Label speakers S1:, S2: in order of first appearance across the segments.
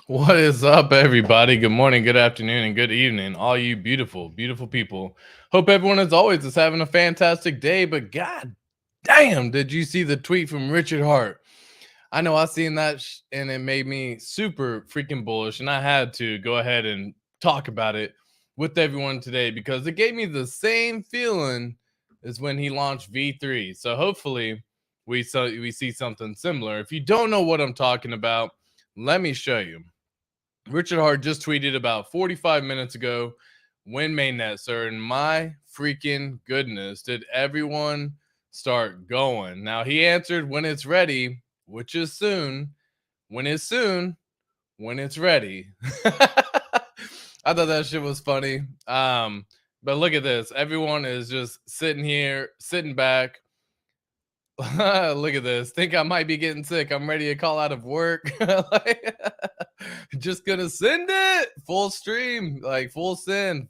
S1: What is up, everybody? Good morning, good afternoon, and good evening, all you beautiful, beautiful people. Hope everyone, as always, is having a fantastic day. But god damn, did you see the tweet from Richard Hart? I know I seen that, and it made me super freaking bullish, and I had to go ahead and talk about it with everyone today because it gave me the same feeling as when he launched V3. So hopefully, we see something similar. If you don't know what I'm talking about, let me show you. Richard Hart just tweeted about 45 minutes ago, Wen mainnet, sir. And my freaking goodness, did everyone start going? Now, he answered when it's ready, which is soon. When it's soon, when it's ready. I thought that shit was funny. But look at this. Everyone is just sitting here, sitting back. Look at this. Think I might be getting sick. I'm ready to call out of work. Like, just gonna send it full stream, like full send.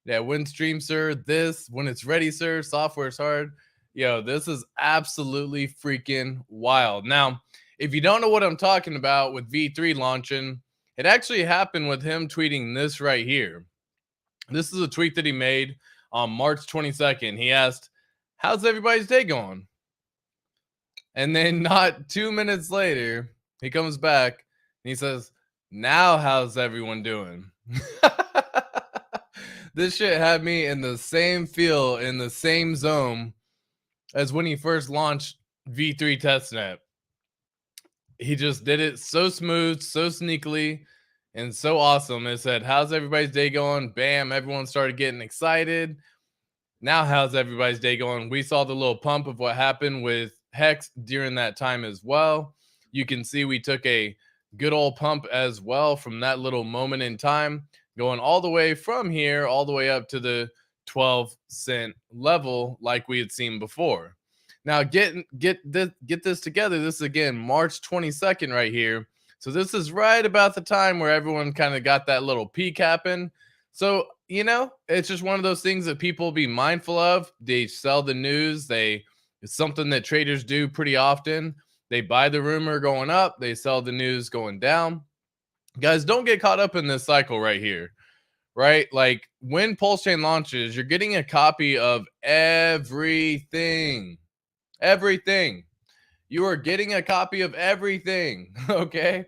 S1: Yeah, when stream, sir. This when it's ready, sir. Software's hard. Yo, this is absolutely freaking wild. Now, if you don't know what I'm talking about with V3 launching, it actually happened with him tweeting this right here. This is a tweet that he made on March 22nd. He asked, "How's everybody's day going?" And then not 2 minutes later, he comes back and he says, "Now how's everyone doing?" This shit had me in the same feel, in the same zone as when he first launched V3 testnet. He just did it so smooth, so sneakily, and so awesome. It said, "How's everybody's day going?" Bam, everyone started getting excited. Now, how's everybody's day going? We saw the little pump of what happened with Hex during that time as well. You can see we took a good old pump as well from that little moment in time, going all the way from here, all the way up to the 12-cent level like we had seen before. Now, get this together. This is again March 22nd right here. So this is right about the time where everyone kind of got that little peak happen. So, it's just one of those things that people be mindful of. They sell the news. It's something that traders do pretty often. They buy the rumor going up, they sell the news going down. Guys, don't get caught up in this cycle right here, right? Like when Pulsechain launches, you're getting a copy of everything. Everything. You are getting a copy of everything, okay?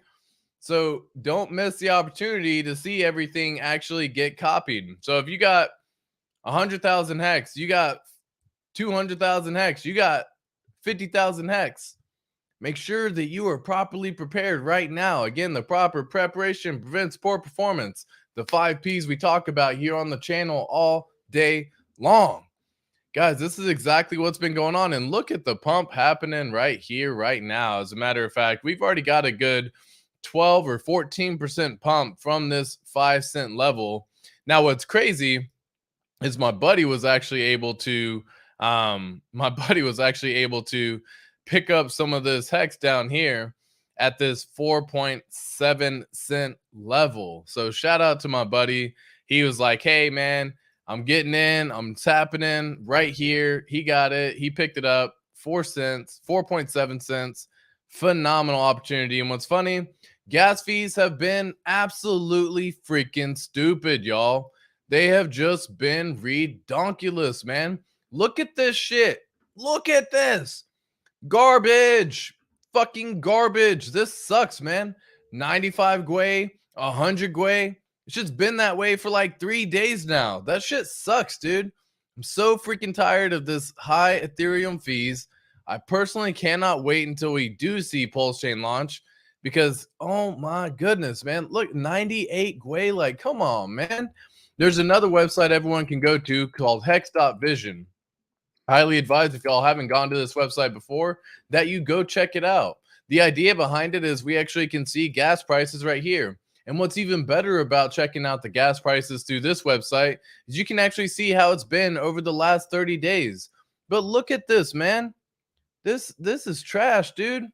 S1: So don't miss the opportunity to see everything actually get copied. So if you got 100,000 hex, you got 200,000 hex, you got 50,000 hex, make sure that you are properly prepared right now. Again, the proper preparation prevents poor performance. The 5 P's we talk about here on the channel all day long. Guys, this is exactly what's been going on. And look at the pump happening right here, right now. As a matter of fact, we've already got a good 12 or 14% pump from this 5-cent level. Now, what's crazy is my buddy was actually able to pick up some of this hex down here at this 4.7 cent level. So shout out to my buddy. He was like, "Hey man, I'm getting in, I'm tapping in right here." He got it. He picked it up 4 cents, 4.7 cents. Phenomenal opportunity. And what's funny, gas fees have been absolutely freaking stupid, y'all. They have just been redonkulous, man. Look at this shit. Look at this. Garbage. Fucking garbage. This sucks, man. 95 Gwei, 100 Gwei. It's just been that way for like 3 days now. That shit sucks, dude. I'm so freaking tired of this high Ethereum fees. I personally cannot wait until we do see Pulsechain launch because, oh my goodness, man. Look, 98 Gwei. Like, come on, man. There's another website everyone can go to called hex.vision. Highly advised, if y'all haven't gone to this website before, that you go check it out. The idea behind it is we actually can see gas prices right here. And what's even better about checking out the gas prices through this website is you can actually see how it's been over the last 30 days. But look at this, man. This is trash, dude.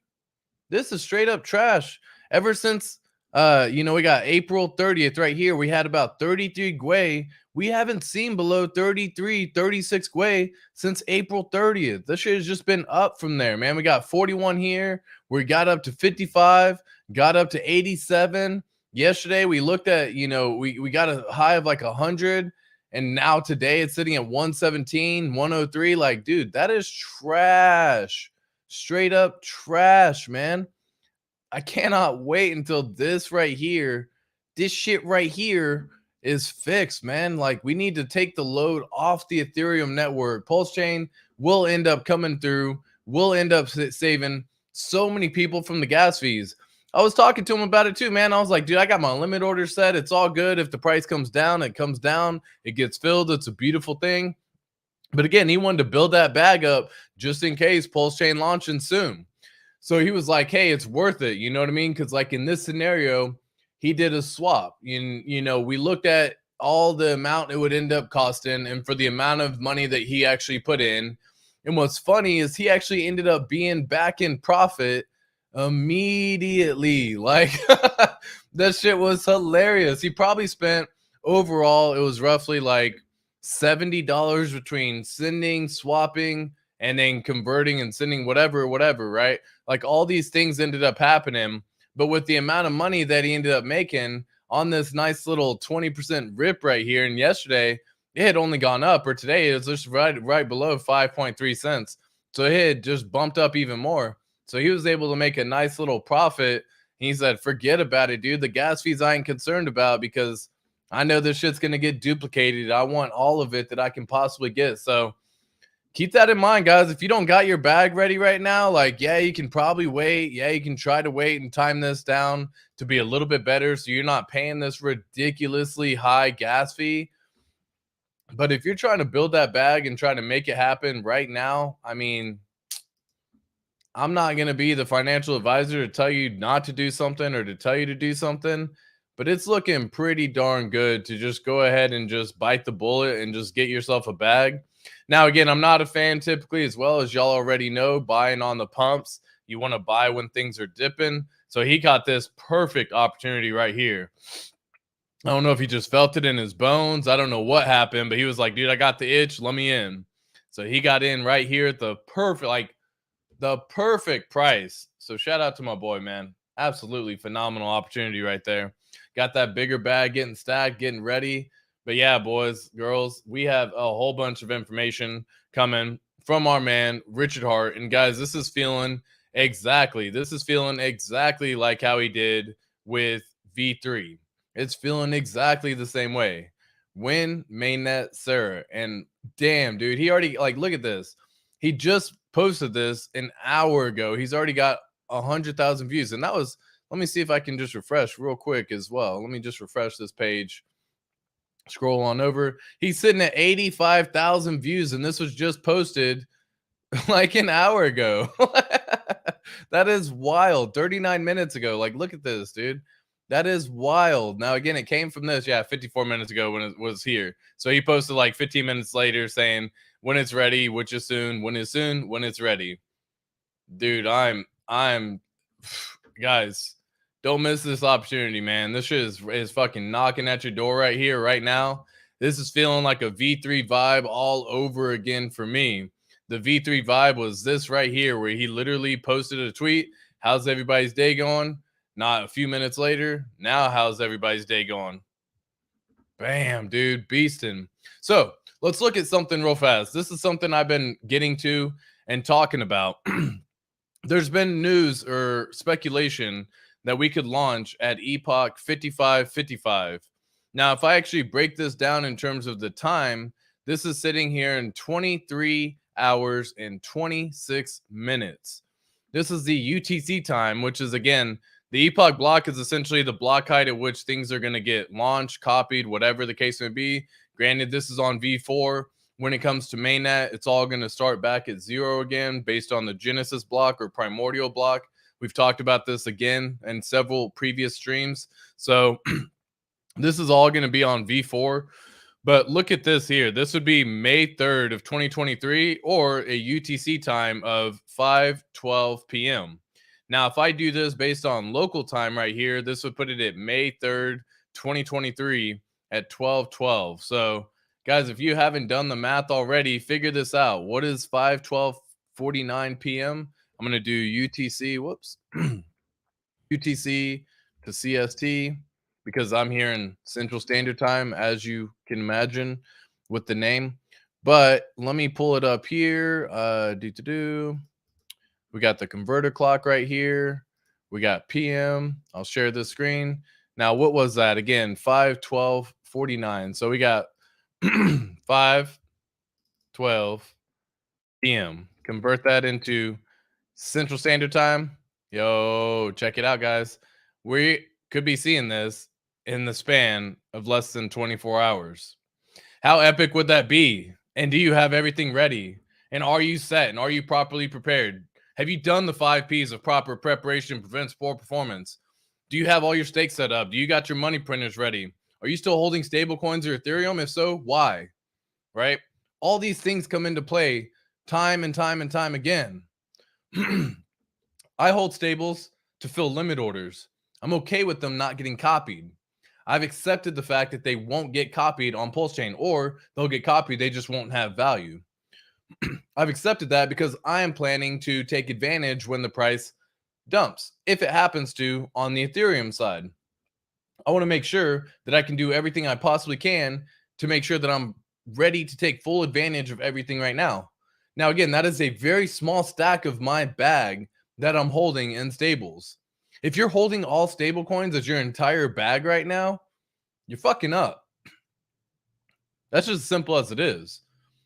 S1: This is straight up trash. Ever since we got April 30th right here, we had about 33 Gwei. We haven't seen below 33, 36 Gwei since April 30th. This shit has just been up from there, man. We got 41 here. We got up to 55, got up to 87. Yesterday we looked at, we got a high of like 100, and now today it's sitting at 117, 103. Like, dude, that is trash. Straight up trash, man. I cannot wait until this shit right here is fixed, man. Like, we need to take the load off the Ethereum network. Pulse Chain will end up coming through. We'll end up saving so many people from the gas fees. I was talking to him about it too, man. I was like, dude, I got my limit order set. It's all good. If the price comes down, it comes down. It gets filled. It's a beautiful thing. But again, he wanted to build that bag up just in case Pulse Chain launching soon. So he was like, hey, it's worth it. You know what I mean? Because like in this scenario, he did a swap. We looked at all the amount it would end up costing and for the amount of money that he actually put in. And what's funny is he actually ended up being back in profit immediately. Like that shit was hilarious. He probably spent overall, it was roughly like $70 between sending, swapping, and then converting and sending whatever, right? Like all these things ended up happening. But with the amount of money that he ended up making on this nice little 20% rip right here, and yesterday it had only gone up, or today it was just right below 5.3 cents. So it had just bumped up even more. So he was able to make a nice little profit. He said, forget about it, dude. The gas fees I ain't concerned about because I know this shit's gonna get duplicated. I want all of it that I can possibly get. So keep that in mind, guys. If you don't got your bag ready right now, like, yeah, you can probably wait. Yeah, you can try to wait and time this down to be a little bit better so you're not paying this ridiculously high gas fee. But if you're trying to build that bag and try to make it happen right now, I mean, I'm not going to be the financial advisor to tell you not to do something or to tell you to do something, but it's looking pretty darn good to just go ahead and just bite the bullet and just get yourself a bag. Now, again, I'm not a fan typically, as well as y'all already know, buying on the pumps. You want to buy when things are dipping. So he got this perfect opportunity right here. I don't know if he just felt it in his bones. I don't know what happened, but he was like, dude, I got the itch. Let me in. So he got in right here at the perfect price. So shout out to my boy, man. Absolutely phenomenal opportunity right there. Got that bigger bag getting stacked, getting ready. But yeah, boys, girls, we have a whole bunch of information coming from our man, Richard Hart. And guys, this is feeling exactly like how he did with V3. It's feeling exactly the same way. Wen Mainnet Sir. And damn, dude, he already, like, look at this. He just posted this an hour ago. He's already got 100,000 views. And that was, let me see if I can just refresh real quick as well. Let me just refresh this page. Scroll on over. He's sitting at 85,000 views, and this was just posted like an hour ago. That is wild. 39 minutes ago. Like, look at this, dude. That is wild. Now, again, it came from this, 54 minutes ago when it was here. So he posted like 15 minutes later saying, when it's ready, which is soon, when it's ready. Dude, I'm guys, don't miss this opportunity, man. This shit is fucking knocking at your door right here, right now. This is feeling like a V3 vibe all over again for me. The V3 vibe was this right here, where he literally posted a tweet. How's everybody's day going? Not a few minutes later. Now, how's everybody's day going? Bam, dude, beasting. So let's look at something real fast. This is something I've been getting to and talking about. There's been news or speculation that we could launch at Epoch 5555. Now, if I actually break this down in terms of the time, this is sitting here in 23 hours and 26 minutes. This is the UTC time, which is, again, the Epoch block is essentially the block height at which things are going to get launched, copied, whatever the case may be. Granted, this is on V4. When it comes to mainnet, it's all going to start back at 0 again based on the Genesis block or primordial block. We've talked about this again in several previous streams. So this is all going to be on V4. But look at this here. This would be May 3rd of 2023 or a UTC time of 5:12 p.m. Now, if I do this based on local time right here, this would put it at May 3rd, 2023 at 12:12. So guys, if you haven't done the math already, figure this out. What is 5:12:49 p.m.? I'm going to do UTC. Whoops. UTC to CST. because I'm here in Central Standard Time, as you can imagine with the name. But let me pull it up here. We got the converter clock right here. We got PM. I'll share this screen. Now, what was that again? 5:12:49. So we got 5:12 PM. Convert that into Central Standard Time. Yo, check it out, guys. We could be seeing this in the span of less than 24 hours. How epic would that be? And do you have everything ready? And are you set? And are you properly prepared? Have you done the 5 P's of proper preparation prevents poor performance? Do you have all your stakes set up? Do you got your money printers ready? Are you still holding stable coins or Ethereum? If so, why? Right? All these things come into play time and time and time again. I hold stables to fill limit orders. I'm okay with them not getting copied. I've accepted the fact that they won't get copied on Pulsechain, or they'll get copied, they just won't have value. I've accepted that because I am planning to take advantage when the price dumps, if it happens to on the Ethereum side. I want to make sure that I can do everything I possibly can to make sure that I'm ready to take full advantage of everything right now. Now, again, that is a very small stack of my bag that I'm holding in stables. If you're holding all stable coins as your entire bag right now, you're fucking up. That's just as simple as it is.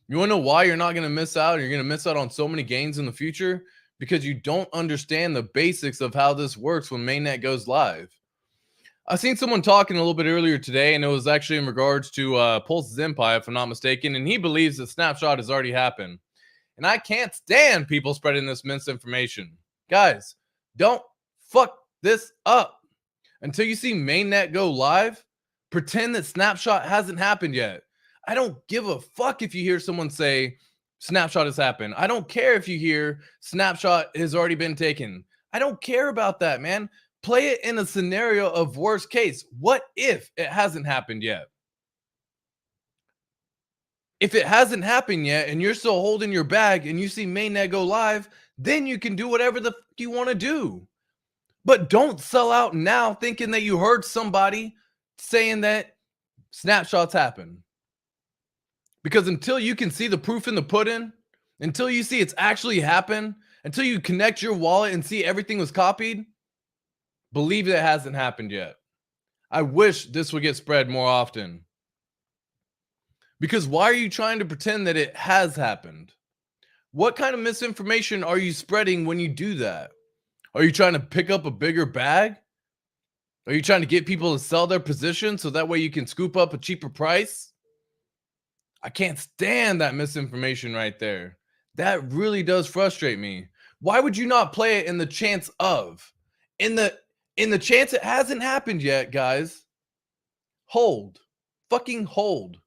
S1: You want to know why you're not going to miss out? You're going to miss out on so many gains in the future because you don't understand the basics of how this works when mainnet goes live. I've seen someone talking a little bit earlier today, and it was actually in regards to Pulse's Empire, if I'm not mistaken, and he believes the snapshot has already happened. And I can't stand people spreading this misinformation. Guys, don't fuck this up. Until you see mainnet go live, pretend that snapshot hasn't happened yet. I don't give a fuck if you hear someone say snapshot has happened. I don't care if you hear snapshot has already been taken. I don't care about that, man. Play it in a scenario of worst case. What if it hasn't happened yet? If it hasn't happened yet and you're still holding your bag and you see mainnet go live, then you can do whatever the fuck you want to do. But don't sell out now thinking that you heard somebody saying that snapshots happen. Because until you can see the proof in the pudding, until you see it's actually happened, until you connect your wallet and see everything was copied, believe that it hasn't happened yet. I wish this would get spread more often. Because why are you trying to pretend that it has happened? What kind of misinformation are you spreading when you do that? Are you trying to pick up a bigger bag? Are you trying to get people to sell their position so that way you can scoop up a cheaper price? I can't stand that misinformation right there. That really does frustrate me. Why would you not play it in the chance of? In the chance it hasn't happened yet, guys, hold. Fucking hold.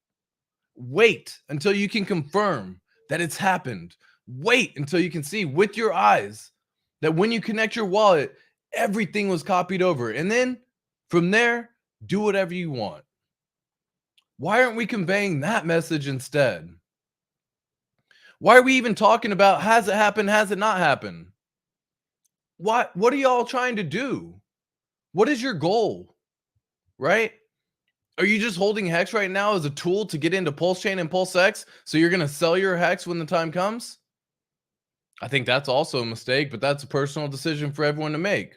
S1: Wait until you can confirm that it's happened. Wait until you can see with your eyes that when you connect your wallet, everything was copied over. And then from there, do whatever you want. Why aren't we conveying that message instead? Why are we even talking about has it happened, has it not happened? What are y'all trying to do? What is your goal? Right? Are you just holding Hex right now as a tool to get into Pulsechain and PulseX so you're going to sell your Hex when the time comes? I think that's also a mistake, but that's a personal decision for everyone to make.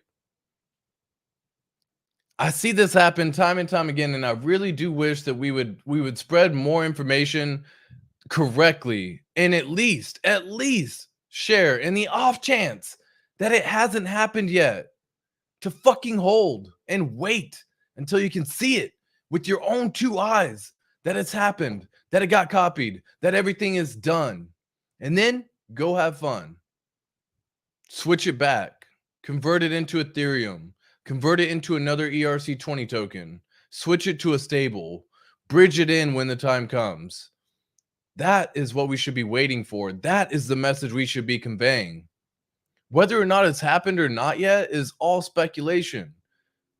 S1: I see this happen time and time again, and I really do wish that we would spread more information correctly and at least share in the off chance that it hasn't happened yet, to fucking hold and wait until you can see it with your own two eyes that it's happened, that it got copied, that everything is done. And then go have fun. Switch it back. Convert it into Ethereum. Convert it into another ERC20 token. Switch it to a stable. Bridge it in when the time comes. That is what we should be waiting for. That is the message we should be conveying. Whether or not it's happened or not yet is all speculation.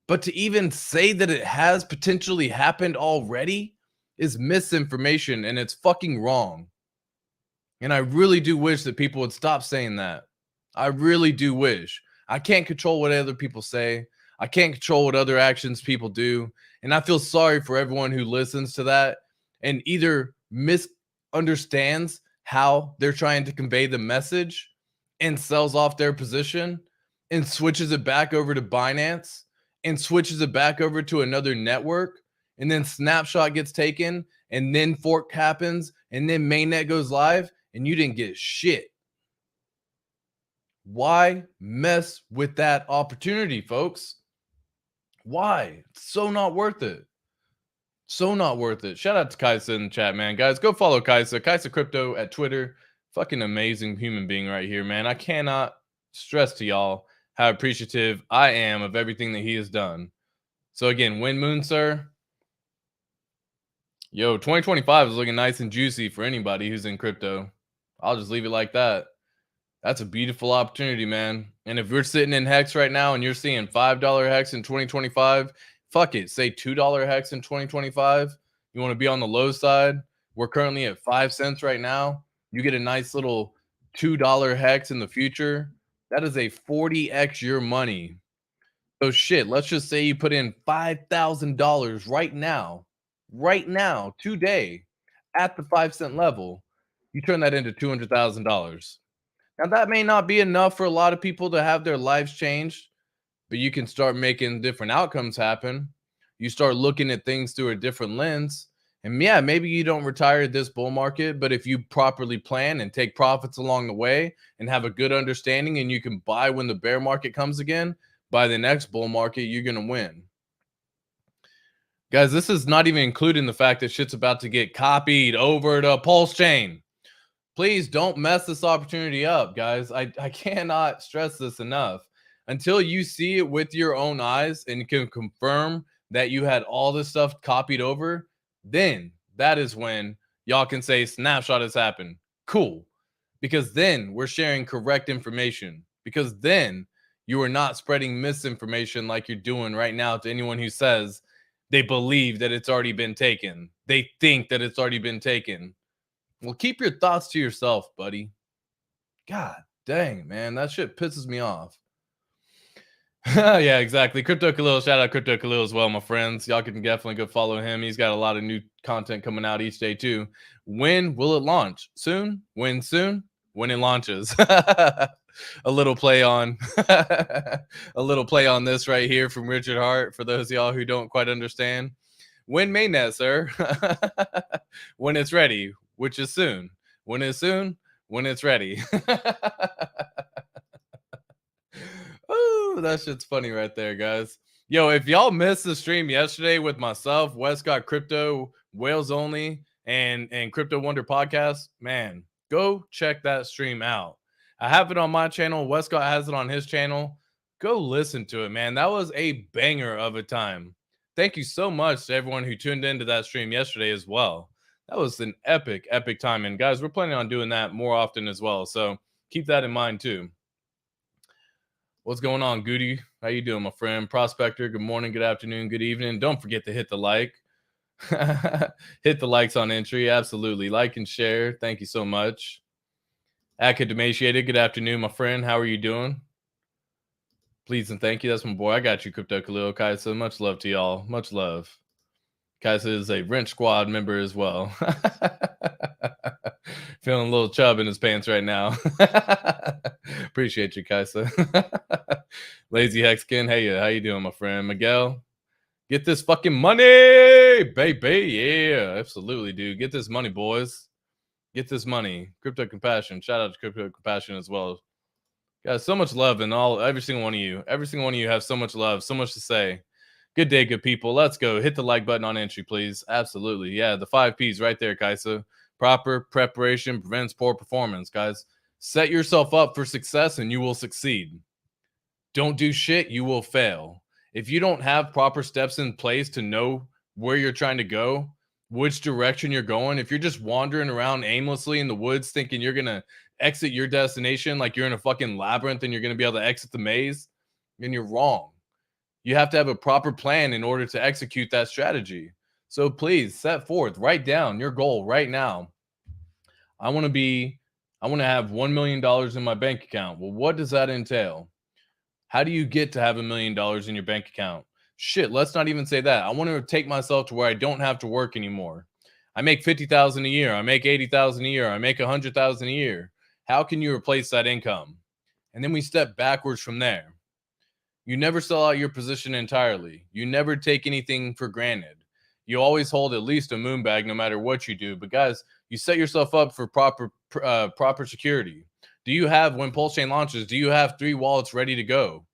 S1: But to even say that it has potentially happened already is misinformation, and it's fucking wrong. And I really do wish that people would stop saying that. I really do wish. I can't control what other people say. I can't control what other actions people do. And I feel sorry for everyone who listens to that and either misunderstands how they're trying to convey the message and sells off their position and switches it back over to Binance and switches it back over to another network. And then snapshot gets taken and then fork happens and then mainnet goes live and you didn't get shit. Why mess with that opportunity, folks? Why? It's so not worth it. So not worth it. Shout out to Kaisa in the chat, man. Guys, go follow Kaisa. Kaisa Crypto at Twitter. Fucking amazing human being right here, man. I cannot stress to y'all how appreciative I am of everything that he has done. So again, Wen Sir. Yo, 2025 is looking nice and juicy for anybody who's in crypto. I'll just leave it like that. That's a beautiful opportunity, man. And if we're sitting in Hex right now and you're seeing $5 Hex in 2025, fuck it. Say $2 Hex in 2025. You want to be on the low side? We're currently at 5 cents right now. You get a nice little $2 Hex in the future. That is a 40x your money. So shit, let's just say you put in $5,000 right now, today, at the 5 cent level. You turn that into $200,000. Now, that may not be enough for a lot of people to have their lives changed, but you can start making different outcomes happen. You start looking at things through a different lens. And yeah, maybe you don't retire this bull market, but if you properly plan and take profits along the way and have a good understanding and you can buy when the bear market comes again, by the next bull market, you're going to win. Guys, this is not even including the fact that shit's about to get copied over to Pulsechain. Please don't mess this opportunity up, guys. I cannot stress this enough. Until you see it with your own eyes and can confirm that you had all this stuff copied over, then that is when y'all can say snapshot has happened. Cool. Because then we're sharing correct information. Because then you are not spreading misinformation like you're doing right now to anyone who says they believe that it's already been taken. They think that it's already been taken. Well, keep your thoughts to yourself, buddy. God dang, man. That shit pisses me off. Yeah, exactly. Crypto Khalil. Shout out Crypto Khalil as well, my friends. Y'all can definitely go follow him. He's got a lot of new content coming out each day, too. When will it launch? Soon? When soon? When it launches. A little play on this right here from Richard Hart for those of y'all who don't quite understand. When mainnet, sir? When it's ready, which is soon. When it's soon? When it's ready. Oh, that shit's funny right there, guys. Yo, if y'all missed the stream yesterday with myself, Westcott Crypto, Whales Only, and Crypto Wonder Podcast, man, go check that stream out. I have it on my channel. Westcott has it on his channel. Go listen to it, man. That was a banger of a time. Thank you so much to everyone who tuned into that stream yesterday as well. That was an epic time. And guys, we're planning on doing that more often as well. So keep that in mind too. What's going on, Goody? How you doing, my friend? Prospector, good morning, good afternoon, good evening. Don't forget to hit the like. Hit the likes on entry. Absolutely. Like and share. Thank you so much. Academatiated, good afternoon, my friend. How are you doing? Please and thank you. That's my boy. I got you, Crypto Khalil. Kaisa, much love to y'all. Much love. Kaisa is a Wrench Squad member as well. Feeling a little chub in his pants right now. Appreciate you, Kaisa. Lazy Hexkin, hey, how you doing, my friend? Miguel, get this fucking money, baby. Yeah, absolutely, dude. Get this money, boys. Get this money. Crypto Compassion. Shout out to Crypto Compassion as well. Guys, so much love in every single one of you. Every single one of you have so much love, so much to say. Good day, good people. Let's go. Hit the like button on entry, please. Absolutely. Yeah, the 5 Ps right there, Kaisa. Proper preparation prevents poor performance, guys. Set yourself up for success and you will succeed. Don't do shit, you will fail. If you don't have proper steps in place to know where you're trying to go, which direction you're going, if you're just wandering around aimlessly in the woods thinking you're going to exit your destination like you're in a fucking labyrinth and you're going to be able to exit the maze, then you're wrong. You have to have a proper plan in order to execute that strategy. So please set forth, write down your goal right now. I want to have $1 million in my bank account. Well, what does that entail? How do you get to have $1 million in your bank account? Shit, let's not even say that. I want to take myself to where I don't have to work anymore. I make 50,000 a year. I make 80,000 a year. I make 100,000 a year. How can you replace that income? And then we step backwards from there. You never sell out your position entirely. You never take anything for granted. You always hold at least a moon bag no matter what you do. But guys, you set yourself up for proper security. Do you have, when Pulsechain launches, do you have 3 wallets ready to go?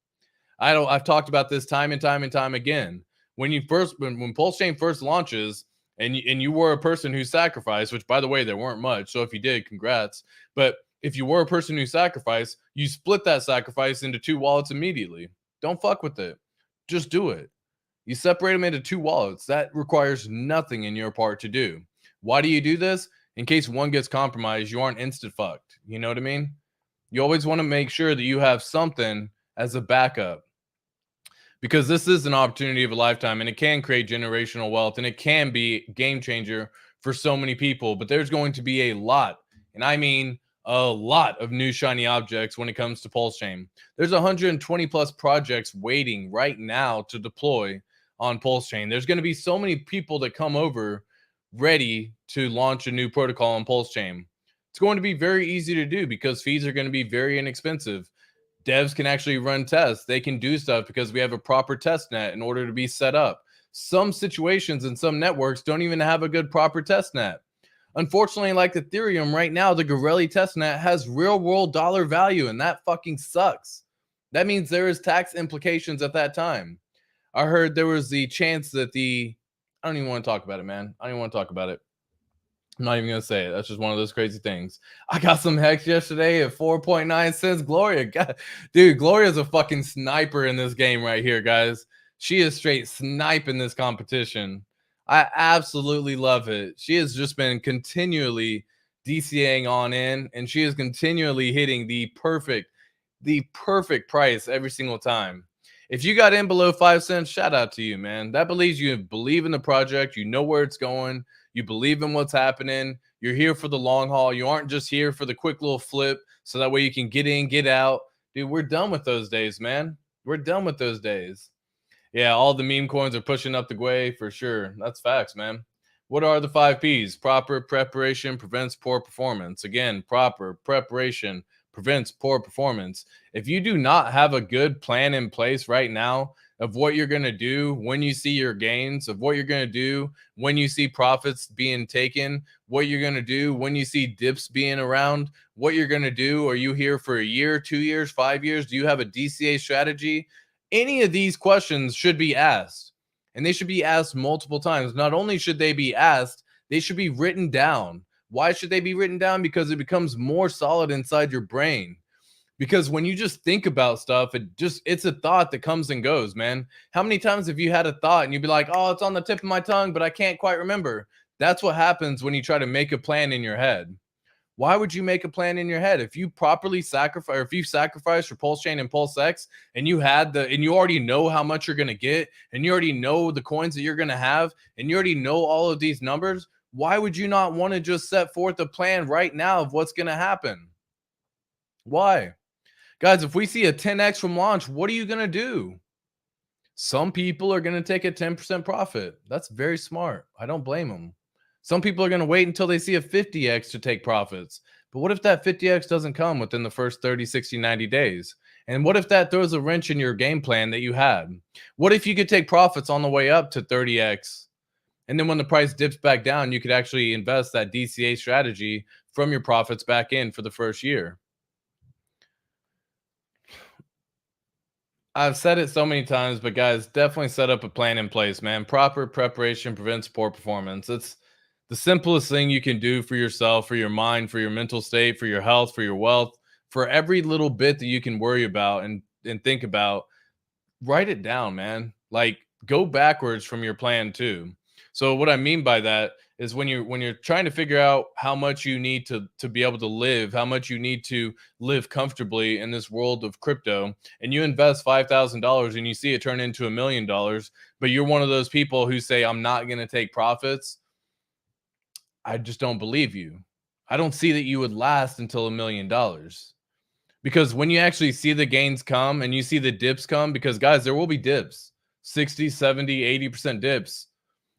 S1: I've talked about this time and time and time again. When Pulsechain first launches, and you were a person who sacrificed, which by the way there weren't much, so if you did, congrats. But if you were a person who sacrificed, you split that sacrifice into 2 wallets immediately. Don't fuck with it. Just do it. You separate them into 2 wallets. That requires nothing in your part to do. Why do you do this? In case one gets compromised, you aren't instant fucked. You know what I mean? You always want to make sure that you have something as a backup, because this is an opportunity of a lifetime, and it can create generational wealth, and it can be a game changer for so many people. But there's going to be a lot, and I mean a lot, of new shiny objects when it comes to Pulsechain. There's 120 plus projects waiting right now to deploy on Pulsechain. There's going to be so many people that come over ready to launch a new protocol on Pulsechain. It's going to be very easy to do because fees are going to be very inexpensive. Devs can actually run tests. They can do stuff because we have a proper test net in order to be set up. Some situations and some networks don't even have a good proper test net. Unfortunately, like Ethereum right now, the Gorelli testnet has real world dollar value, and that fucking sucks. That means there is tax implications at that time. I heard there was the chance that I don't even want to talk about it, man. I don't even want to talk about it. I'm not even going to say it. That's just one of those crazy things. I got some hex yesterday at 4.9 cents. Gloria, God, dude, Gloria's a fucking sniper in this game right here, guys. She is straight sniping this competition. I absolutely love it. She has just been continually DCAing on in, and she is continually hitting the perfect price every single time. If you got in below 5 cents, shout out to you, man. That believes you believe in the project. You know where it's going. You believe in what's happening. You're here for the long haul. You aren't just here for the quick little flip so that way you can get in, get out. Dude, we're done with those days, man. We're done with those days. Yeah, all the meme coins are pushing up the way for sure. That's facts, man. What are the 5 Ps? Proper preparation prevents poor performance. Again, proper preparation prevents poor performance. If you do not have a good plan in place right now of what you're going to do when you see your gains, of what you're going to do when you see profits being taken, what you're going to do when you see dips being around, what you're going to do, are you here for a year, 2 years, 5 years? Do you have a DCA strategy? Any of these questions should be asked, and they should be asked multiple times. Not only should they be asked, they should be written down. Why should they be written down? Because it becomes more solid inside your brain. Because when you just think about stuff, it's a thought that comes and goes, man. How many times have you had a thought and you'd be like, oh, it's on the tip of my tongue, but I can't quite remember? That's what happens when you try to make a plan in your head. Why would you make a plan in your head? If you properly sacrifice, or if you sacrifice for Pulsechain and PulseX, and you already know how much you're going to get, and you already know the coins that you're going to have, and you already know all of these numbers, why would you not want to just set forth a plan right now of what's going to happen? Why? Guys, if we see a 10x from launch, what are you going to do? Some people are going to take a 10% profit. That's very smart. I don't blame them. Some people are going to wait until they see a 50x to take profits. But what if that 50x doesn't come within the first 30, 60, 90 days? And what if that throws a wrench in your game plan that you had? What if you could take profits on the way up to 30x? And then when the price dips back down, you could actually invest that DCA strategy from your profits back in for the first year. I've said it so many times, but guys, definitely set up a plan in place, man. Proper preparation prevents poor performance. It's the simplest thing you can do for yourself, for your mind, for your mental state, for your health, for your wealth, for every little bit that you can worry about and think about. Write it down, man. Like, go backwards from your plan too. So what I mean by that is when you're trying to figure out how much you need to be able to live, how much you need to live comfortably in this world of crypto, and you invest $5,000 and you see it turn into $1 million, but you're one of those people who say, I'm not going to take profits. I just don't believe you. I don't see that you would last until $1 million. Because when you actually see the gains come and you see the dips come, because guys, there will be dips, 60, 70, 80% dips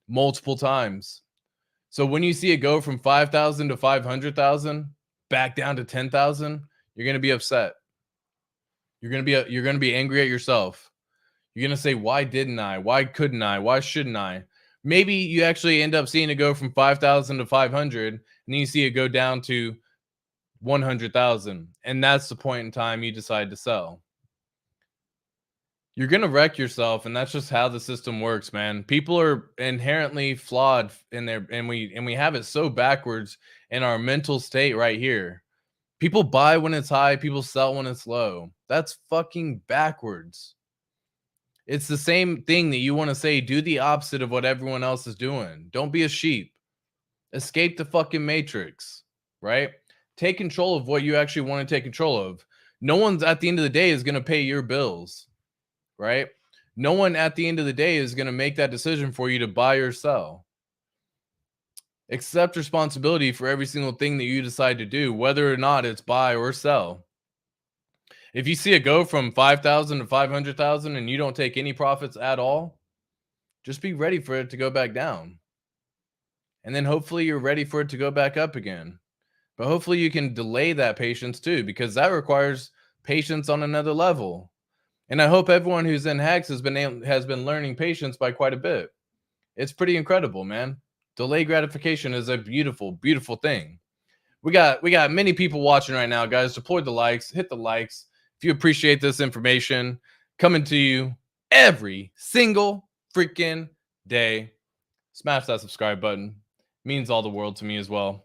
S1: multiple times. So when you see it go from 5,000 to 500,000 back down to 10,000, you're going to be upset. You're going to be angry at yourself. You're going to say, why didn't I? Why couldn't I? Why shouldn't I? Maybe you actually end up seeing it go from 5,000 to 500 and then you see it go down to 100,000. And that's the point in time you decide to sell. You're going to wreck yourself, and that's just how the system works, man. People are inherently flawed in there, and we have it so backwards in our mental state right here. People buy when it's high, people sell when it's low. That's fucking backwards. It's the same thing that you want to say, do the opposite of what everyone else is doing. Don't be a sheep. Escape the fucking matrix, right? Take control of what you actually want to take control of. No one's at the end of the day is going to pay your bills, right? No one at the end of the day is going to make that decision for you to buy or sell. Accept responsibility for every single thing that you decide to do, whether or not it's buy or sell. If you see it go from 5,000 to 500,000 and you don't take any profits at all, just be ready for it to go back down. And then hopefully you're ready for it to go back up again. But hopefully you can delay that patience too, because that requires patience on another level. And I hope everyone who's in Hex has been learning patience by quite a bit. It's pretty incredible, man. Delay gratification is a beautiful, beautiful thing. We got many people watching right now, guys. Deploy the likes, hit the likes. If you appreciate this information, coming to you every single freaking day. Smash that subscribe button. Means all the world to me as well.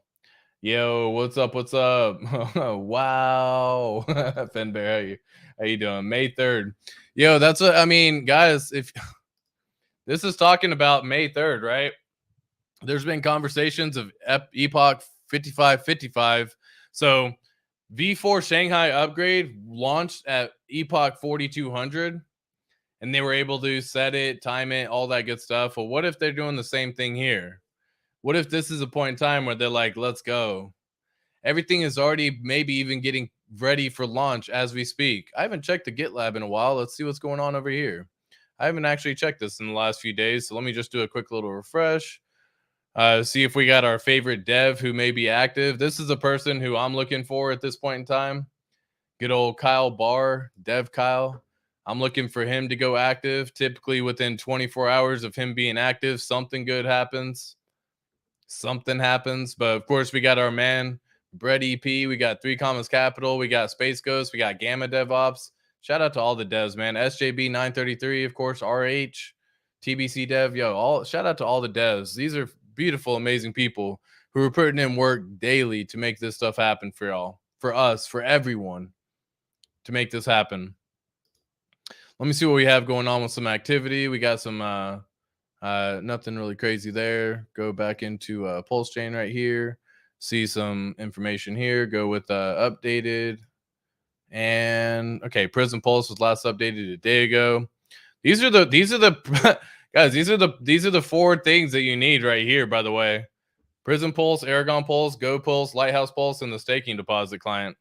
S1: Yo, what's up? What's up? Wow. Fenbear, how you doing? May 3rd. Yo, that's what I mean, guys. If this is talking about May 3rd, right? There's been conversations of Epoch 5555. So V4 Shanghai upgrade launched at Epoch 4200, and they were able to set it, time it, all that good stuff. Well, what if they're doing the same thing here? What if this is a point in time where they're like, let's go? Everything is already maybe even getting ready for launch as we speak. I haven't checked the GitLab in a while. Let's see what's going on over here. I haven't actually checked this in the last few days. So let me just do a quick little refresh. See if we got our favorite dev who may be active. This is a person who I'm looking for at this point in time. Good old Kyle Barr, Dev Kyle. I'm looking for him to go active. Typically within 24 hours of him being active, something good happens. Something happens. But of course, we got our man, Brett EP. We got 3 Commas Capital. We got Space Ghost. We got Gamma DevOps. Shout out to all the devs, man. SJB 933, of course, RH, TBC Dev. Yo, shout out to all the devs. These are beautiful, amazing people who are putting in work daily to make this stuff happen for y'all, for us, for everyone to make this happen. Let me see what we have going on with some activity. We got some nothing really crazy there. Go back into Pulsechain right here. See some information here. Go with updated. And okay, Prism Pulse was last updated a day ago. These are the guys, these are the 4 things that you need right here, by the way. Prism Pulse, Aragon Pulse, Go Pulse, Lighthouse Pulse, and the staking deposit client.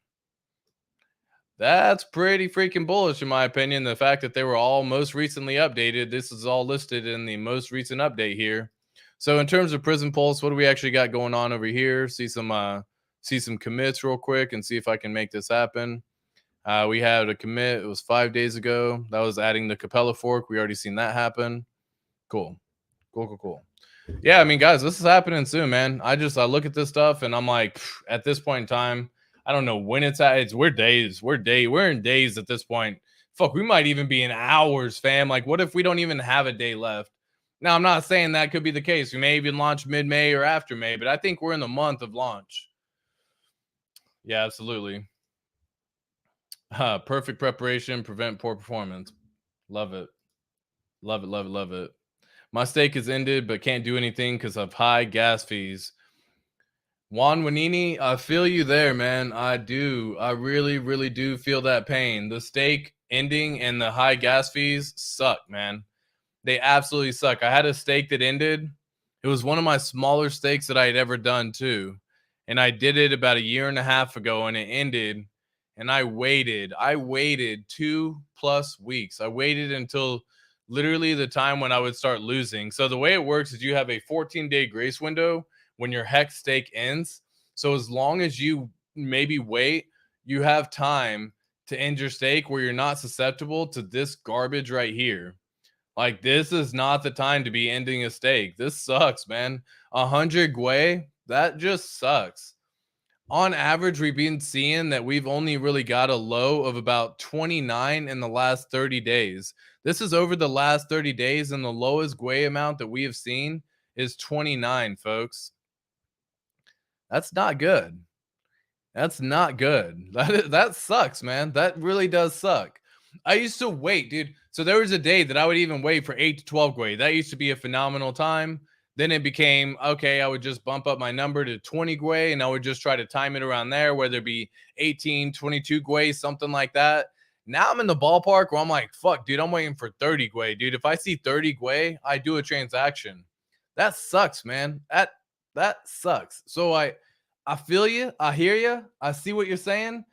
S1: That's pretty freaking bullish, in my opinion. The fact that they were all most recently updated. This is all listed in the most recent update here. So in terms of Prism Pulse, what do we actually got going on over here? See some commits real quick and see if I can make this happen. We had a commit. It was 5 days ago. That was adding the Capella fork. We already seen that happen. Cool. Yeah, I mean, guys, this is happening soon, man. I look at this stuff and I'm like, at this point in time, I don't know when it's at. We're in days at this point. Fuck, we might even be in hours, fam. Like, what if we don't even have a day left? Now, I'm not saying that could be the case. We may even launch mid-May or after May, but I think we're in the month of launch. Yeah, absolutely. Perfect preparation, prevent poor performance. Love it. Love it, love it, love it. My stake is ended, but can't do anything because of high gas fees. Juan Wanini, I feel you there, man. I do. I really, really do feel that pain. The stake ending and the high gas fees suck, man. They absolutely suck. I had a stake that ended. It was one of my smaller stakes that I had ever done too. And I did it about a year and a half ago and it ended. and I waited 2+ weeks. I waited until literally the time when I would start losing. So the way it works is you have a 14-day grace window when your hex stake ends. So as long as you maybe wait, you have time to end your stake where you're not susceptible to this garbage right here. Like, this is not the time to be ending a stake. This sucks, man. 100 Gwei, that just sucks. On average, we've been seeing that we've only really got a low of about 29 in the last 30 days. This is over the last 30 days, and the lowest Gwei amount that we have seen is 29, folks. That's not good. That's not good. That sucks, man. That really does suck. I used to wait, dude. So there was a day that I would even wait for 8 to 12 Gwei. That used to be a phenomenal time. Then it became, okay, I would just bump up my number to 20 Gwei, and I would just try to time it around there, whether it be 18, 22 Gwei, something like that. Now I'm in the ballpark where I'm like, fuck, dude, I'm waiting for 30 Gwei, dude. If I see 30 Gwei, I do a transaction. That sucks, man. That sucks. So I feel you. I hear you. I see what you're saying.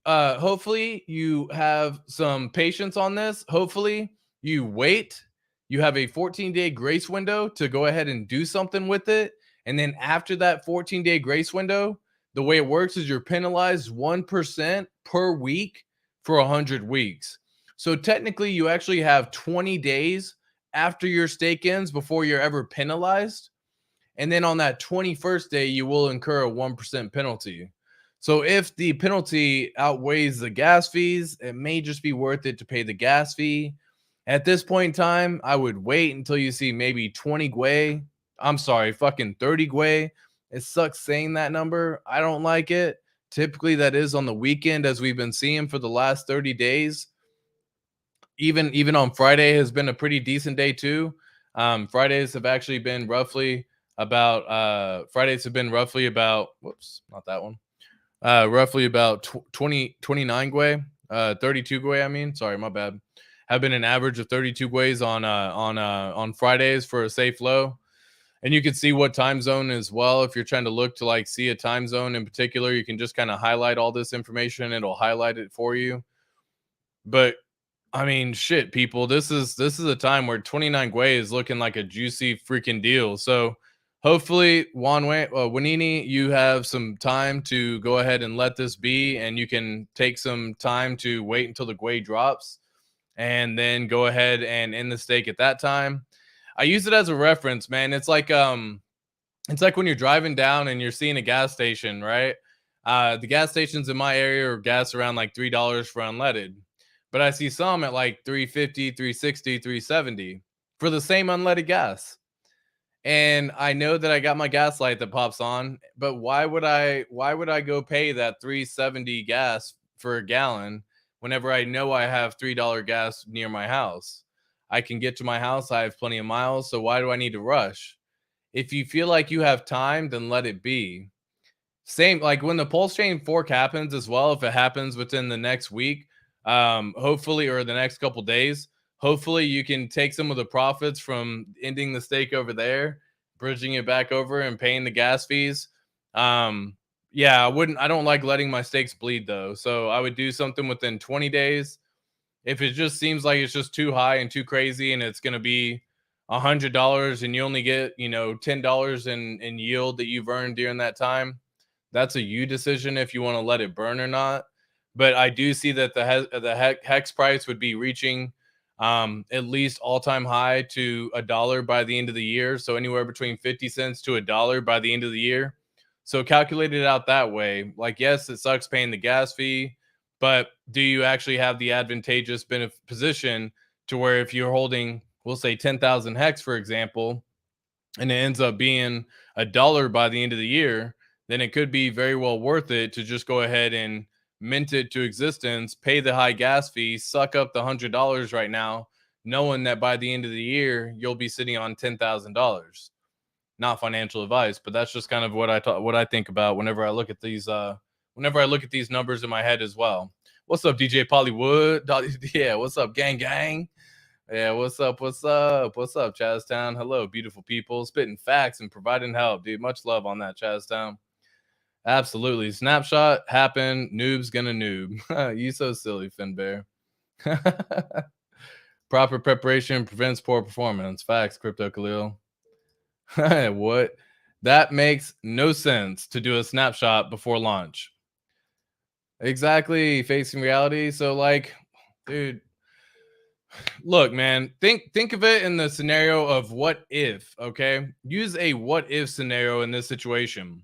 S1: Hopefully you have some patience on this. Hopefully you wait. You have a 14-day grace window to go ahead and do something with it. And then after that 14-day grace window, the way it works is you're penalized 1% per week for 100 weeks. So technically you actually have 20 days after your stake ends before you're ever penalized. And then on that 21st day, you will incur a 1% penalty. So if the penalty outweighs the gas fees, it may just be worth it to pay the gas fee. At this point in time, I would wait until you see maybe 20 Gwei. I'm sorry, fucking 30 Gwei. It sucks saying that number. I don't like it. Typically, that is on the weekend, as we've been seeing for the last 30 days. Even on Friday has been a pretty decent day too. Fridays have actually been roughly about whoops, not that one. Roughly about 29 Gwei, 32 Gwei, I mean. Sorry, my bad. Have been an average of 32 Gweis on Fridays for a safe low. And you can see what time zone as well. If you're trying to look to like see a time zone in particular, you can just kind of highlight all this information. It'll highlight it for you. But I mean, shit, people, this is a time where 29 Gwei is looking like a juicy freaking deal. So hopefully, Wanini, you have some time to go ahead and let this be, and you can take some time to wait until the Gwei drops, and then go ahead and end the stake at that time. I use it as a reference, man. It's like when you're driving down and you're seeing a gas station, right? The gas stations in my area are gas around like $3 for unleaded. But I see some at like 350, 360, 370 for the same unleaded gas. And I know that I got my gas light that pops on, but why would I go pay that 370 gas for a gallon whenever I know I have $3 gas near my house? I can get to my house, I have plenty of miles, so why do I need to rush? If you feel like you have time, then let it be. Same like when the Pulsechain fork happens as well, if it happens within the next week, hopefully, or the next couple days, hopefully you can take some of the profits from ending the stake over there, bridging it back over and paying the gas fees. Yeah, I don't like letting my stakes bleed though. So I would do something within 20 days. If it just seems like it's just too high and too crazy and it's going to be $100 and you only get, $10 in yield that you've earned during that time, that's a you decision if you want to let it burn or not. But I do see that the hex price would be reaching at least all-time high to $1 by the end of the year. So anywhere between 50 cents to $1 by the end of the year. So calculate it out that way. Like, yes, it sucks paying the gas fee, but do you actually have the advantageous position to where if you're holding, we'll say 10,000 hex, for example, and it ends up being $1 by the end of the year, then it could be very well worth it to just go ahead and mint it to existence, pay the high gas fee, suck up the $100 right now, knowing that by the end of the year, you'll be sitting on $10,000. Not financial advice, but that's just kind of what I think about whenever I look at these numbers in my head as well. What's up, DJ Pollywood? Yeah, what's up, gang? Yeah, what's up, Chaztown? Hello, beautiful people. Spitting facts and providing help, dude. Much love on that, Chaztown. Absolutely. Snapshot happened. Noob's gonna noob. You so silly, Finbear. Proper preparation prevents poor performance. Facts, Crypto Khalil. What? That makes no sense to do a snapshot before launch. Exactly, facing reality. So, like, dude, look, man, think of it in the scenario of what if, okay? Use a what if scenario in this situation.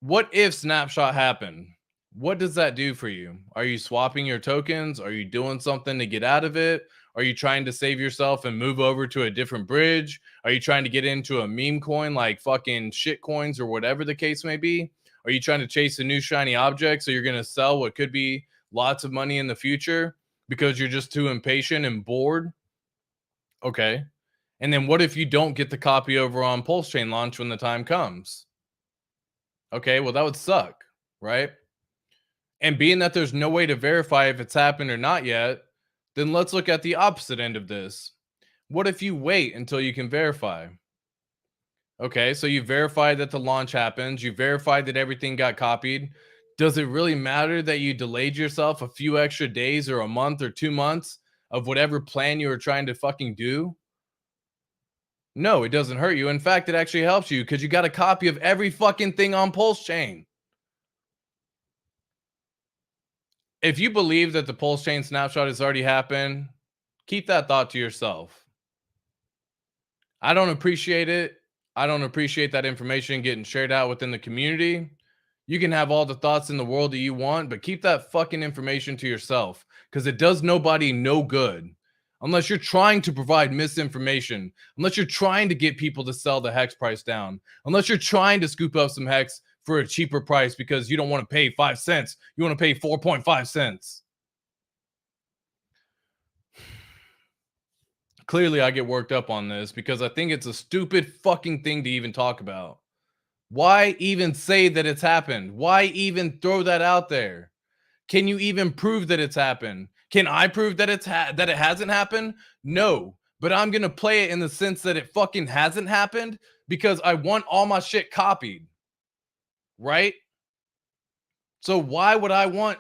S1: What if snapshot happened? What does that do for you? Are you swapping your tokens? Are you doing something to get out of it? Are you trying to save yourself and move over to a different bridge? Are you trying to get into a meme coin like fucking shit coins or whatever the case may be? Are you trying to chase a new shiny object so you're going to sell what could be lots of money in the future because you're just too impatient and bored? Okay. And then what if you don't get the copy over on Pulse Chain launch when the time comes? Okay, well, that would suck, right? And being that there's no way to verify if it's happened or not yet, then let's look at the opposite end of this. What if you wait until you can verify? Okay, so you verified that the launch happens, you verified that everything got copied. Does it really matter that you delayed yourself a few extra days or a month or 2 months of whatever plan you were trying to fucking do? No, it doesn't hurt you. In fact, it actually helps you because you got a copy of every fucking thing on Pulse Chain. If you believe that the Pulse Chain snapshot has already happened, keep that thought to yourself. I don't appreciate it. I don't appreciate that information getting shared out within the community. You can have all the thoughts in the world that you want, but keep that fucking information to yourself because it does nobody no good unless you're trying to provide misinformation, unless you're trying to get people to sell the hex price down, unless you're trying to scoop up some hex for a cheaper price because you don't want to pay 5 cents. You want to pay 4.5 cents. Clearly, I get worked up on this because I think it's a stupid fucking thing to even talk about. Why even say that it's happened? Why even throw that out there? Can you even prove that it's happened? Can I prove that that it hasn't happened? No, but I'm gonna play it in the sense that it fucking hasn't happened because I want all my shit copied, right? So why would I want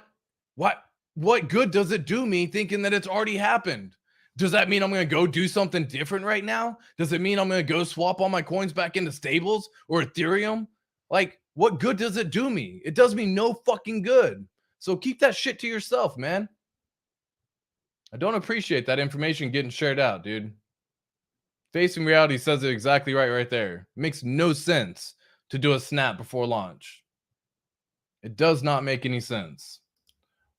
S1: what what good does it do me thinking that it's already happened? Does that mean I'm going to go do something different right now? Does it mean I'm going to go swap all my coins back into stables or Ethereum? Like, what good does it do me? It does me no fucking good. So keep that shit to yourself, man. I don't appreciate that information getting shared out, dude. Facing reality says it exactly right there. It makes no sense to do a snap before launch. It does not make any sense.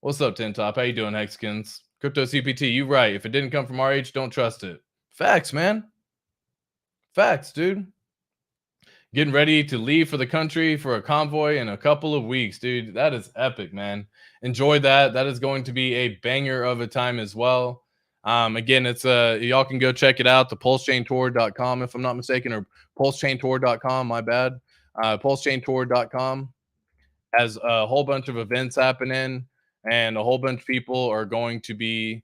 S1: What's up, Tin Top? How you doing, Hexkins? Crypto CPT, you right. If it didn't come from RH, don't trust it. Facts, man. Facts, dude. Getting ready to leave for the country for a convoy in a couple of weeks, dude. That is epic, man. Enjoy that. That is going to be a banger of a time as well. Again, it's y'all can go check it out, the pulsechaintour.com, if I'm not mistaken, or pulsechaintour.com, my bad. Pulsechaintour.com has a whole bunch of events happening, and a whole bunch of people are going to be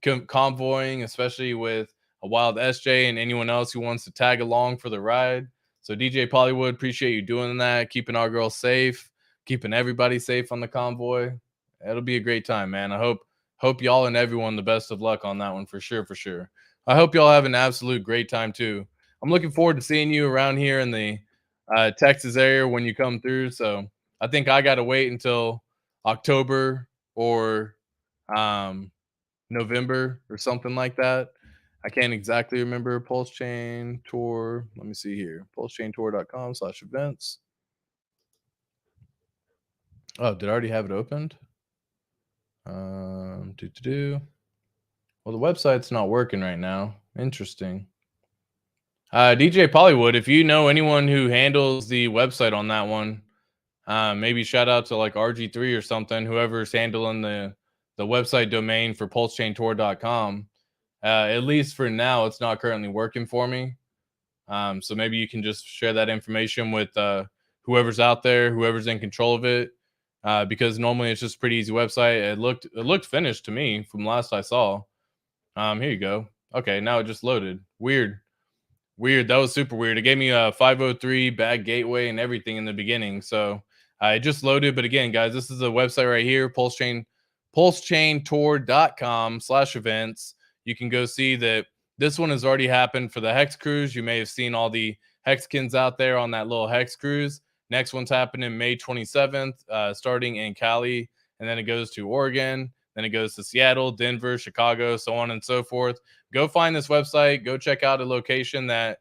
S1: convoying, especially with a Wild SJ and anyone else who wants to tag along for the ride. So DJ Pollywood, appreciate you doing that, keeping our girls safe, keeping everybody safe on the convoy. It'll be a great time, man. I hope y'all and everyone the best of luck on that one for sure, for sure. I hope y'all have an absolute great time too. I'm looking forward to seeing you around here in the Texas area when you come through. So I think I got to wait until October or November or something like that. I can't exactly remember. Pulse Chain Tour. Let me see here. Pulsechaintour.com/events. Oh, did I already have it opened? Well, the website's not working right now. Interesting. DJ Pollywood, if you know anyone who handles the website on that one, maybe shout out to like RG3 or something, whoever's handling the website domain for pulsechaintour.com. At least for now, it's not currently working for me. So maybe you can just share that information with whoever's out there, whoever's in control of it, because normally it's just a pretty easy website. It looked finished to me from last I saw. Here you go. Okay, now it just loaded. Weird. Weird. That was super weird. It gave me a 503 bad gateway and everything in the beginning. So I just loaded. But again, guys, this is a website right here, pulsechaintour.com/events. You can go see that this one has already happened for the Hex Cruise. You may have seen all the Hexkins out there on that little Hex Cruise. Next one's happening May 27th, starting in Cali. And then it goes to Oregon. Then it goes to Seattle, Denver, Chicago, so on and so forth. Go find this website. Go check out a location that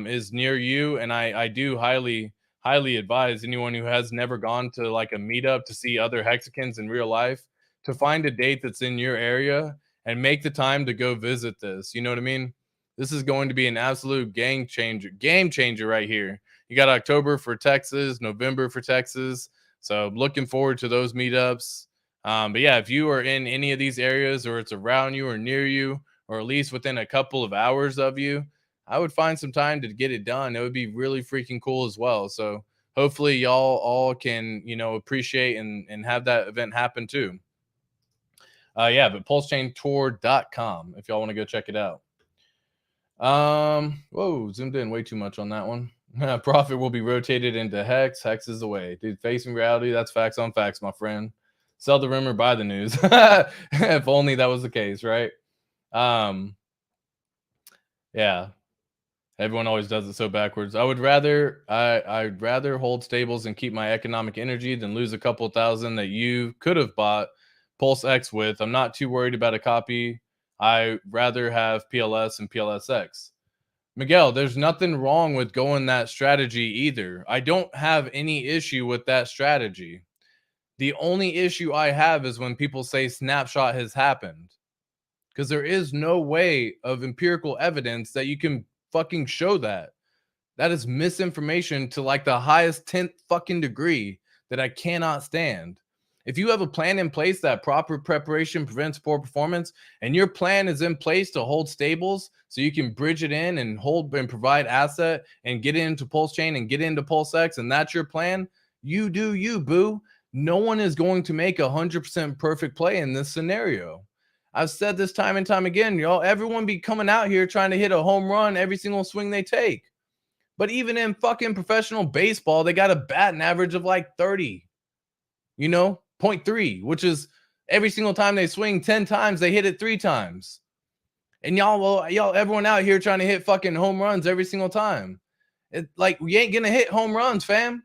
S1: is near you. And I do highly advise anyone who has never gone to like a meetup to see other Hexicans in real life to find a date that's in your area and make the time to go visit this. You know what I mean? This is going to be an absolute game changer right here. You got October for Texas, November for Texas. So looking forward to those meetups. But yeah, if you are in any of these areas or it's around you or near you, or at least within a couple of hours of you, I would find some time to get it done. It would be really freaking cool as well. So hopefully y'all all can, appreciate and have that event happen too. Yeah, but pulsechaintour.com if y'all want to go check it out. Whoa, zoomed in way too much on that one. Profit will be rotated into Hex. Hex is the way. Dude, facing reality, that's facts on facts, my friend. Sell the rumor, buy the news. If only that was the case, right? Yeah. Everyone always does it so backwards. I'd rather hold stables and keep my economic energy than lose a couple thousand that you could have bought Pulse X with. I'm not too worried about a copy. I rather have PLS and PLSX. Miguel, there's nothing wrong with going that strategy either. I don't have any issue with that strategy. The only issue I have is when people say snapshot has happened, because there is no way of empirical evidence that you can fucking show that. That is misinformation to like the highest 10th fucking degree that I cannot stand. If you have a plan in place that proper preparation prevents poor performance, and your plan is in place to hold stables so you can bridge it in and hold and provide asset and get into Pulse Chain and get into Pulse X, and that's your plan, you do you, boo. No one is going to make 100% perfect play in this scenario. I've said this time and time again, y'all. Everyone be coming out here trying to hit a home run every single swing they take. But even in fucking professional baseball, they got a batting average of like 30, 0.3, which is every single time they swing 10 times, they hit it 3 times. And everyone out here trying to hit fucking home runs every single time. We ain't gonna hit home runs, fam.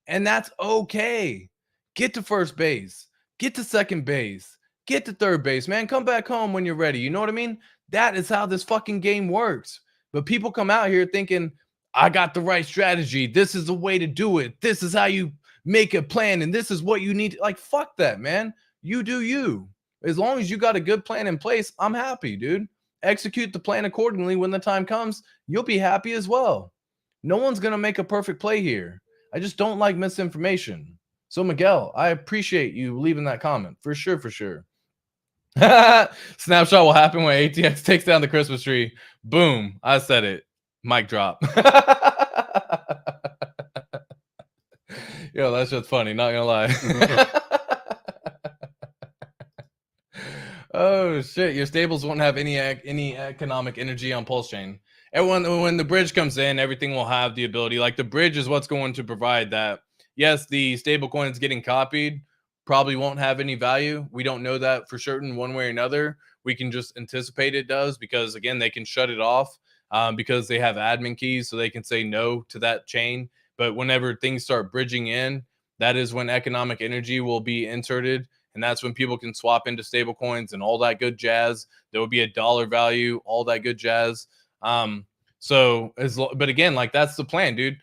S1: And that's okay. Get to first base, get to second base, get to third base, man. Come back home when you're ready. You know what I mean? That is how this fucking game works. But people come out here thinking, I got the right strategy. This is the way to do it. This is how you make a plan. And this is what you need. Like, fuck that, man. You do you. As long as you got a good plan in place, I'm happy, dude. Execute the plan accordingly when the time comes. You'll be happy as well. No one's going to make a perfect play here. I just don't like misinformation. So, Miguel, I appreciate you leaving that comment. For sure, for sure. Snapshot will happen when ATX takes down the Christmas tree. Boom. I said it. Mic drop. Yo, that's just funny. Not gonna lie. Oh shit! Your stables won't have any economic energy on Pulse Chain. Everyone, when the bridge comes in, everything will have the ability. Like the bridge is what's going to provide that. Yes, the stable coin is getting copied. Probably won't have any value. We don't know that for certain one way or another. We can just anticipate it does because again, they can shut it off because they have admin keys, so they can say no to that chain. But whenever things start bridging in, that is when economic energy will be inserted. And that's when people can swap into stable coins and all that good jazz. There will be a dollar value, all that good jazz. But again, like that's the plan, dude.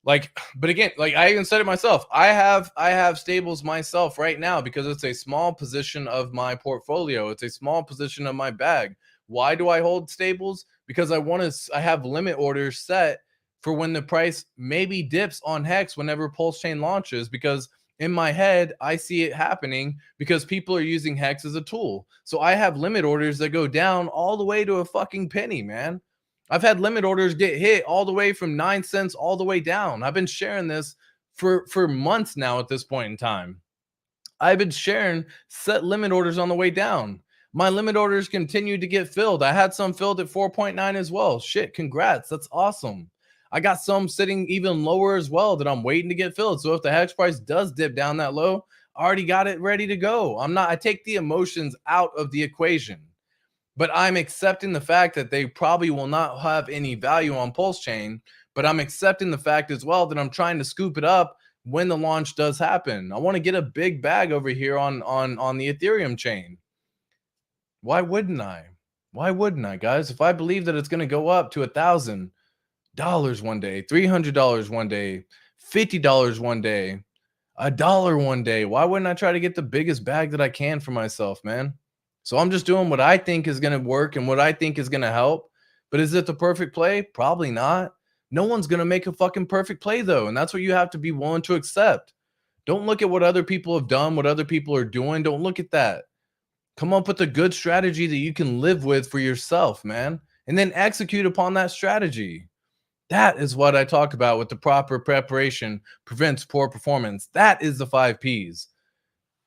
S1: But again, like I even said it myself, I have stables myself right now because it's a small position of my portfolio. It's a small position of my bag. Why do I hold stables? Because I have limit orders set for when the price maybe dips on Hex whenever Pulse Chain launches, because in my head, I see it happening because people are using Hex as a tool. So I have limit orders that go down all the way to a fucking penny, man. I've had limit orders get hit all the way from 9 cents all the way down. I've been sharing this for months now at this point in time. I've been sharing set limit orders on the way down. My limit orders continue to get filled. I had some filled at 4.9 as well. Shit, congrats. That's awesome. I got some sitting even lower as well that I'm waiting to get filled. So if the hex price does dip down that low, I already got it ready to go. I take the emotions out of the equation, but I'm accepting the fact that they probably will not have any value on Pulse Chain. But I'm accepting the fact as well that I'm trying to scoop it up when the launch does happen. I want to get a big bag over here on the Ethereum chain. Why wouldn't I? Why wouldn't I, guys? If I believe that it's going to go up to $1,000 one day, $300 one day, $50 one day, $1 one day, why wouldn't I try to get the biggest bag that I can for myself, man? So I'm just doing what I think is going to work and what I think is going to help. But is it the perfect play? Probably not. No one's going to make a fucking perfect play, though. And that's what you have to be willing to accept. Don't look at what other people have done, what other people are doing. Don't look at that. Come up with a good strategy that you can live with for yourself, man, and then execute upon that strategy. That is what I talk about with the proper preparation prevents poor performance. That is the 5 Ps.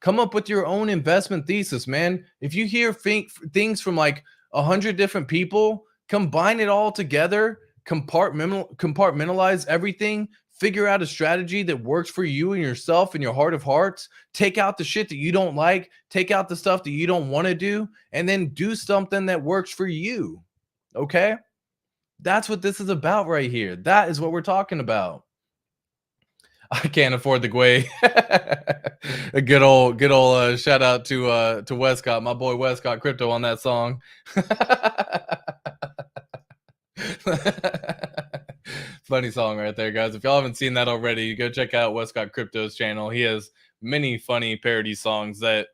S1: Come up with your own investment thesis, man. If you hear things from like 100 different people, combine it all together, compartmentalize everything, figure out a strategy that works for you and yourself in your heart of hearts. Take out the shit that you don't like, take out the stuff that you don't want to do, and then do something that works for you. Okay? That's what this is about right here. That is what we're talking about. I can't afford the Gwei. A good old shout out to Westcott, my boy Westcott Crypto on that song. Funny song right there, guys. If y'all haven't seen that already, go check out Westcott Crypto's channel. He has many funny parody songs that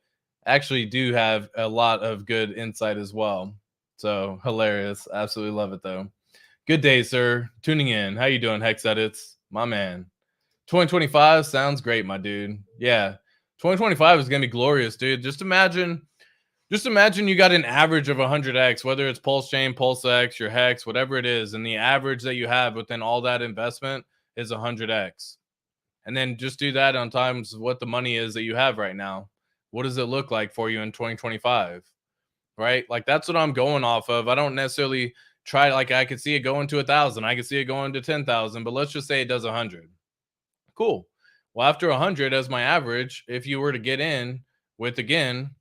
S1: actually do have a lot of good insight as well. So hilarious. Absolutely love it though. Good day, sir. Tuning in. How you doing, Hex Edits? My man. 2025 sounds great, my dude. Yeah. 2025 is going to be glorious, dude. Just imagine you got an average of 100x, whether it's Pulse Chain, Pulse X, your Hex, whatever it is, and the average that you have within all that investment is 100x. And then just do that on times what the money is that you have right now. What does it look like for you in 2025? Right? Like that's what I'm going off of. I don't necessarily try, like I could see it going to 1,000. I could see it going to 10,000, but let's just say it does 100. Cool. Well, after 100 as my average, if you were to get in with, again,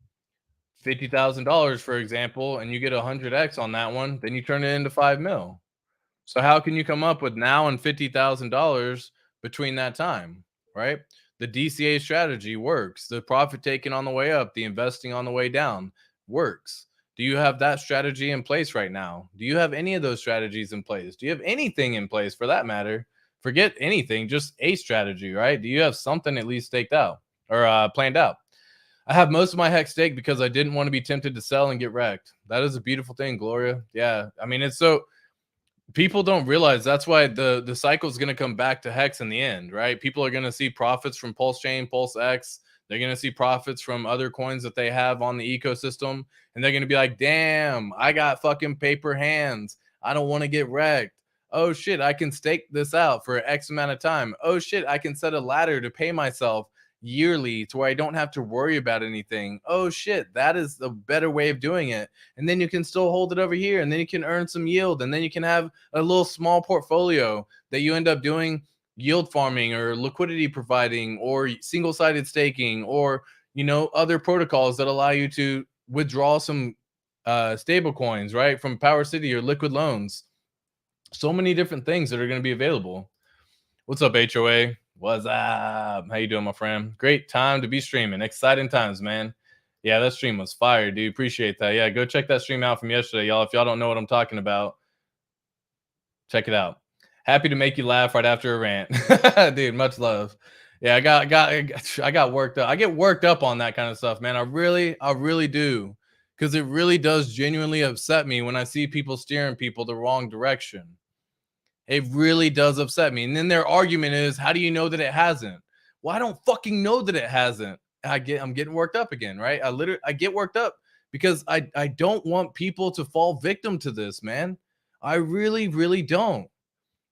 S1: $50,000, for example, and you get 100x on that one, then you turn it into 5 mil. So how can you come up with now and $50,000 between that time, right? The DCA strategy works. The profit taking on the way up, the investing on the way down works. Do you have that strategy in place right now? Do you have any of those strategies in place? Do you have anything in place for that matter? Forget anything, just a strategy, right? Do you have something at least staked out or planned out? I have most of my Hex staked because I didn't want to be tempted to sell and get wrecked. That is a beautiful thing, Gloria. Yeah, I mean, it's so people don't realize that's why the cycle is going to come back to Hex in the end, right? People are going to see profits from Pulse Chain, Pulse X. They're going to see profits from other coins that they have on the ecosystem, and they're going to be like, damn, I got fucking paper hands. I don't want to get wrecked. Oh shit, I can stake this out for X amount of time. Oh shit, I can set a ladder to pay myself yearly to where I don't have to worry about anything. Oh shit, that is the better way of doing it. And then you can still hold it over here, and then you can earn some yield, and then you can have a little small portfolio that you end up doing yield farming or liquidity providing or single-sided staking or, you know, other protocols that allow you to withdraw some stable coins, right, from Power City or liquid loans. So many different things that are going to be available. What's up, HOA? What's up? How you doing, my friend? Great time to be streaming. Exciting times, man. Yeah, that stream was fire, dude. Appreciate that. Yeah, go check that stream out from yesterday, y'all. If y'all don't know what I'm talking about, check it out. Happy to make you laugh right after a rant. Dude, much love. Yeah, I got worked up. I get worked up on that kind of stuff, man. I really do. Because it really does genuinely upset me when I see people steering people the wrong direction. It really does upset me. And then their argument is, how do you know that it hasn't? Well, I don't fucking know that it hasn't. I'm getting worked up again, right? I get worked up because I don't want people to fall victim to this, man. I really don't.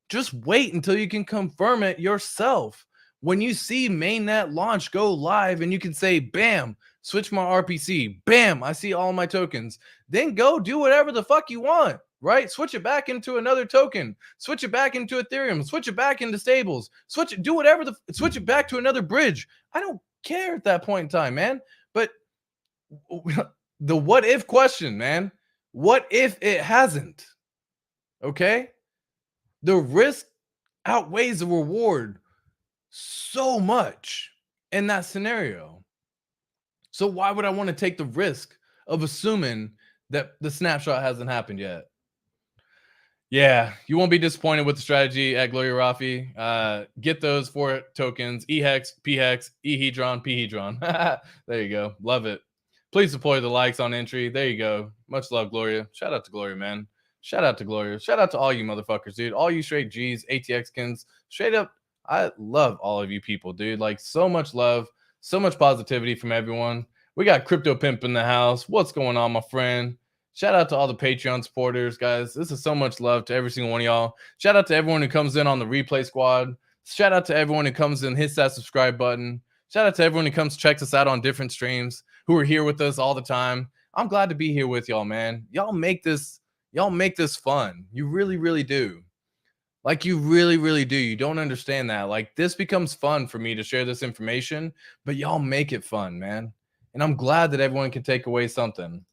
S1: Just wait until you can confirm it yourself. When you see mainnet launch go live and you can say, bam, Switch my RPC. Bam, I see all my tokens. Then go do whatever the fuck you want, right? Switch it back into another token. Switch it back into Ethereum. Switch it back into stables. Switch it, do whatever switch it back to another bridge. I don't care at that point in time, man. But the what if question, man. What if it hasn't? Okay? The risk outweighs the reward so much in that scenario. So why would I want to take the risk of assuming that the snapshot hasn't happened yet? Yeah, you won't be disappointed with the strategy at Gloria Rafi. Get those 4 tokens: EHEX, PHEX, EHedron, PHedron. There you go. Love it. Please deploy the likes on entry. There you go. Much love, Gloria. Shout out to Gloria, man. Shout out to Gloria. Shout out to all you motherfuckers, dude. All you straight G's, ATXkins. Straight up, I love all of you people, dude. Like, so much love, so much positivity from everyone. We got Crypto Pimp in the house. What's going on, my friend? Shout out to all the Patreon supporters, guys. This is so much love to every single one of y'all. Shout out to everyone who comes in on the replay squad. Shout out to everyone who comes in, hits that subscribe button. Shout out to everyone who comes checks us out on different streams, who are here with us all the time. I'm glad to be here with y'all, man. Y'all make this fun. You really, really do. Like, you really, really do. You don't understand that. Like, this becomes fun for me to share this information, but y'all make it fun, man. And I'm glad that everyone can take away something.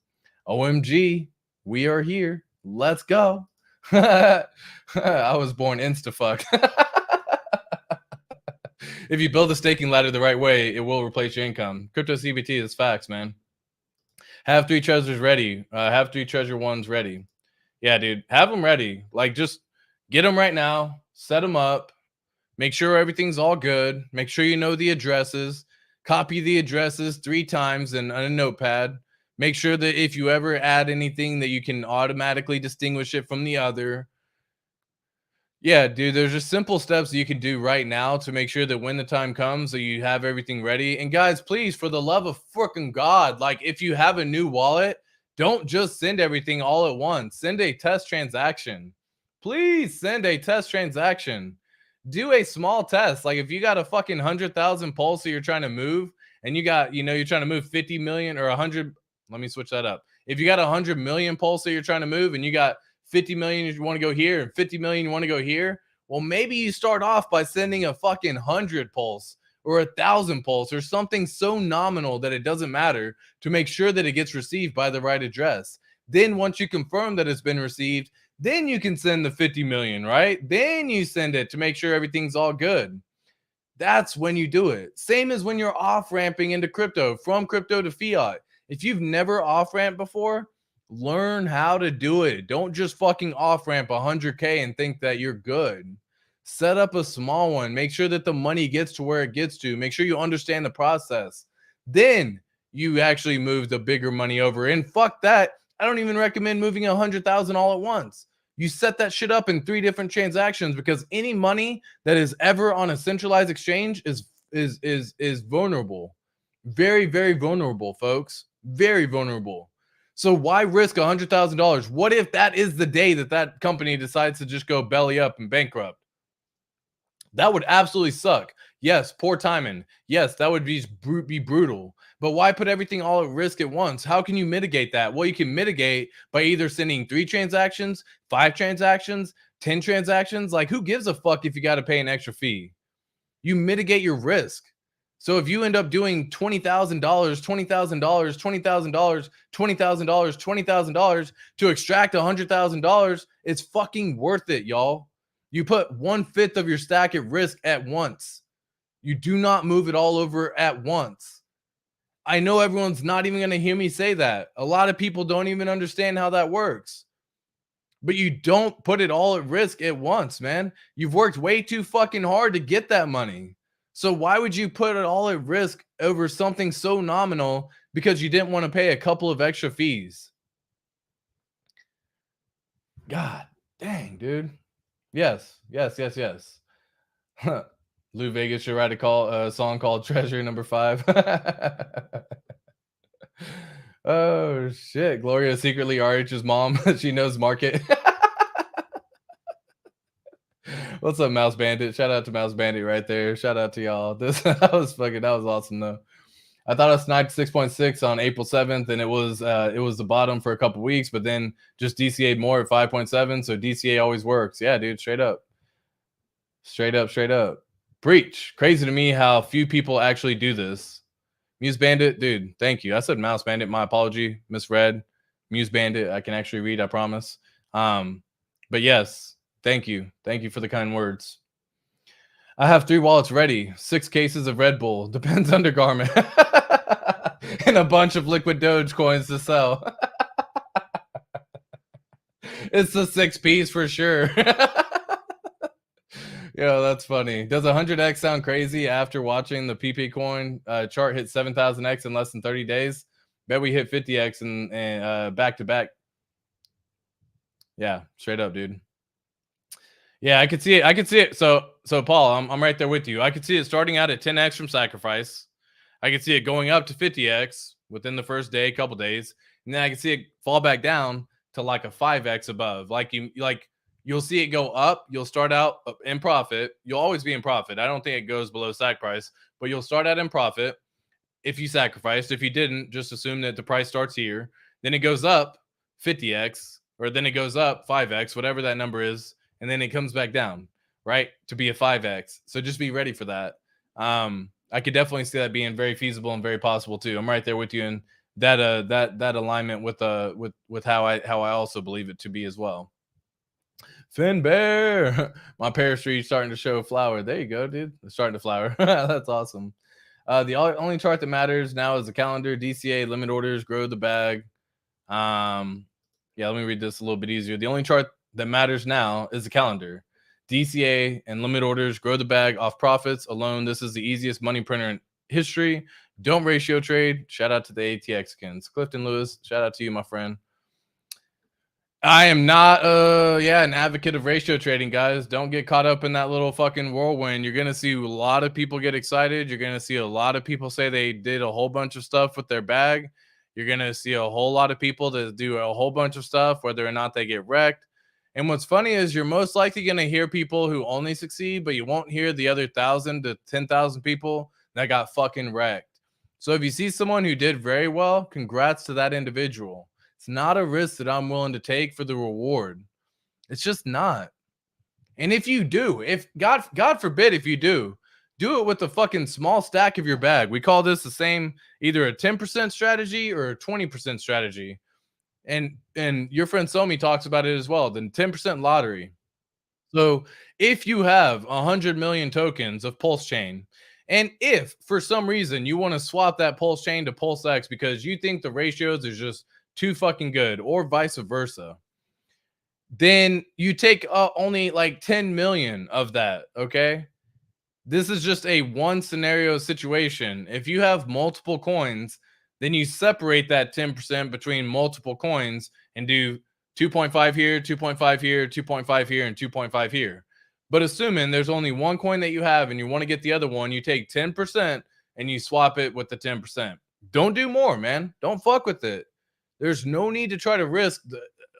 S1: OMG, we are here. Let's go. I was born insta-fuck. If you build a staking ladder the right way, it will replace your income. Crypto CBT is facts, man. Have 3 treasures ready. Have 3 treasure ones ready. Yeah, dude. Have them ready. Like, just get them right now. Set them up. Make sure everything's all good. Make sure you know the addresses. Copy the addresses 3 times in a notepad. Make sure that if you ever add anything that you can automatically distinguish it from the other. Yeah, dude, there's just simple steps that you can do right now to make sure that when the time comes that you have everything ready. And guys, please, for the love of freaking God, like, if you have a new wallet, don't just send everything all at once. Send a test transaction. Please send a test transaction. Do a small test. Like, if you got a fucking 100,000 pulse that you're trying to move, and you got, you're trying to move 50 million or 100, let me switch that up. If you got 100 million pulse that you're trying to move, and you got 50 million you want to go here and 50 million you want to go here, well, maybe you start off by sending a fucking 100 pulse or 1,000 pulse or something so nominal that it doesn't matter, to make sure that it gets received by the right address. Then once you confirm that it's been received, then you can send the 50 million, right? Then you send it to make sure everything's all good. That's when you do it. Same as when you're off ramping into crypto, from crypto to fiat. If you've never off ramped before, learn how to do it. Don't just fucking off ramp 100K and think that you're good. Set up a small one. Make sure that the money gets to where it gets to. Make sure you understand the process. Then you actually move the bigger money over. And fuck that. I don't even recommend moving 100,000 all at once. You set that shit up in 3 different transactions, because any money that is ever on a centralized exchange is vulnerable. Very, very vulnerable, folks. Very vulnerable. So why risk $100,000? What if that is the day that that company decides to just go belly up and bankrupt? That would absolutely suck. Yes, poor timing. Yes, that would be brutal. But why put everything all at risk at once? How can you mitigate that? Well, you can mitigate by either sending 3 transactions, 5 transactions, 10 transactions. Like, who gives a fuck if you got to pay an extra fee? You mitigate your risk. So if you end up doing $20,000, $20,000, $20,000, $20,000, $20,000 to extract $100,000, it's fucking worth it, y'all. You put 1/5 of your stack at risk at once. You do not move it all over at once. I know everyone's not even going to hear me say that. A lot of people don't even understand how that works. But you don't put it all at risk at once, man. You've worked way too fucking hard to get that money. So why would you put it all at risk over something so nominal because you didn't want to pay a couple of extra fees? God dang, dude. Yes. Lou Vegas should write a song called Treasure Number 5. Oh shit. Gloria secretly RH's mom. She knows market. What's up, Mouse Bandit? Shout out to Mouse Bandit right there. Shout out to y'all. That was awesome though. I thought I sniped 6.6 on April 7th, and it was the bottom for a couple weeks, but then just DCA'd more at 5.7. So DCA always works. Yeah, dude, straight up. Straight up, straight up. Breach. Crazy to me how few people actually do this. Muse Bandit, dude, thank you. I said Mouse Bandit, my apology, misread. Muse Bandit, I can actually read, I promise. But yes, thank you. Thank you for the kind words. I have 3 wallets ready, 6 cases of Red Bull, depends undergarment, and a bunch of liquid Doge coins to sell. It's the 6 piece for sure. Yo, that's funny. Does 100x sound crazy after watching the PP coin chart hit 7,000x in less than 30 days? Bet we hit 50x and back to back. Yeah, straight up, dude. Yeah, I could see it. I could see it. So Paul, I'm right there with you. I could see it starting out at 10x from sacrifice. I could see it going up to 50x within the first day, couple days, and then I could see it fall back down to like a 5x above. You'll see it go up. You'll start out in profit. You'll always be in profit. I don't think it goes below sac price, but you'll start out in profit if you sacrificed. If you didn't, just assume that the price starts here. Then it goes up 50x, or then it goes up 5x, whatever that number is, and then it comes back down, right, to be a 5x. So just be ready for that. I could definitely see that being very feasible and very possible too. I'm right there with you in that alignment with how I also believe it to be as well. Finn Bear, my pear tree starting to show flower. There you go, dude. It's starting to flower. That's awesome. The only chart that matters now is the calendar. DCA, limit orders, grow the bag. Yeah, let me read this a little bit easier. The only chart that matters now is the calendar. DCA and limit orders, grow the bag off profits alone. This is the easiest money printer in history. Don't ratio trade. Shout out to the ATX skins. Clifton Lewis, shout out to you, my friend. I am not an advocate of ratio trading, guys. Don't get caught up in that little fucking whirlwind. You're gonna see a lot of people get excited. You're gonna see a lot of people say they did a whole bunch of stuff with their bag. You're gonna see a whole lot of people that do a whole bunch of stuff, whether or not they get wrecked. And what's funny is you're most likely gonna hear people who only succeed, but you won't hear the other 1,000 to 10,000 people that got fucking wrecked. So if you see someone who did very well, congrats to that individual. It's not a risk that I'm willing to take for the reward. It's just not. And if you do, if God forbid, if you do it with a fucking small stack of your bag. We call this the same, either a 10% strategy or a 20% strategy. And your friend Somi talks about it as well, the 10% lottery. So if you have 100 million tokens of Pulsechain, and if for some reason you want to swap that Pulsechain to PulseX because you think the ratios is just too fucking good, or vice versa, then you take only like 10 million of that. Okay, this is just a one scenario situation. If you have multiple coins, then you separate that 10% between multiple coins and do 2.5 here, 2.5 here, 2.5 here, and 2.5 here. But assuming there's only one coin that you have and you want to get the other one, you take 10% and you swap it with the 10%. Don't do more, man. Don't fuck with it. There's no need to try to risk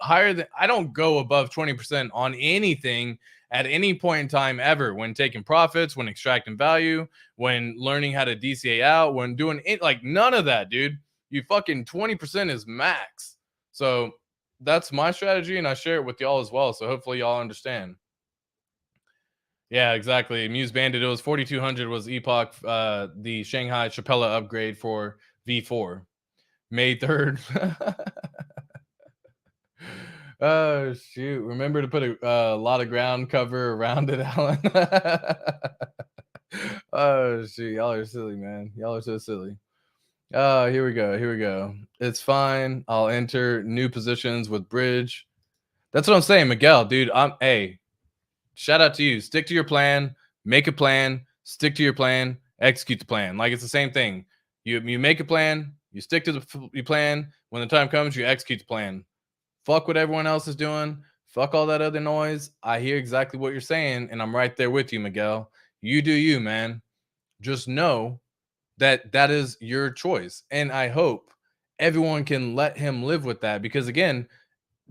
S1: higher than, I don't go above 20% on anything at any point in time ever, when taking profits, when extracting value, when learning how to DCA out, when doing it, like none of that, dude. You fucking 20% is max. So that's my strategy, and I share it with y'all as well. So hopefully y'all understand. Yeah, exactly. Muse Bandit, it was 4,200 was Epoch, the Shanghai Chapella upgrade for V4. May 3rd. Oh, shoot. Remember to put a lot of ground cover around it, Alan. Oh, shoot. Y'all are silly, man. Y'all are so silly. Oh, here we go. Here we go. It's fine. I'll enter new positions with bridge. That's what I'm saying, Miguel, dude. Hey, shout out to you. Stick to your plan. Make a plan. Stick to your plan. Execute the plan. Like, it's the same thing. You make a plan. You stick to the plan. When the time comes, you execute the plan. Fuck what everyone else is doing. Fuck all that other noise. I hear exactly what you're saying, and I'm right there with you, Miguel. You do you, man. Just know that that is your choice. And I hope everyone can let him live with that, because, again,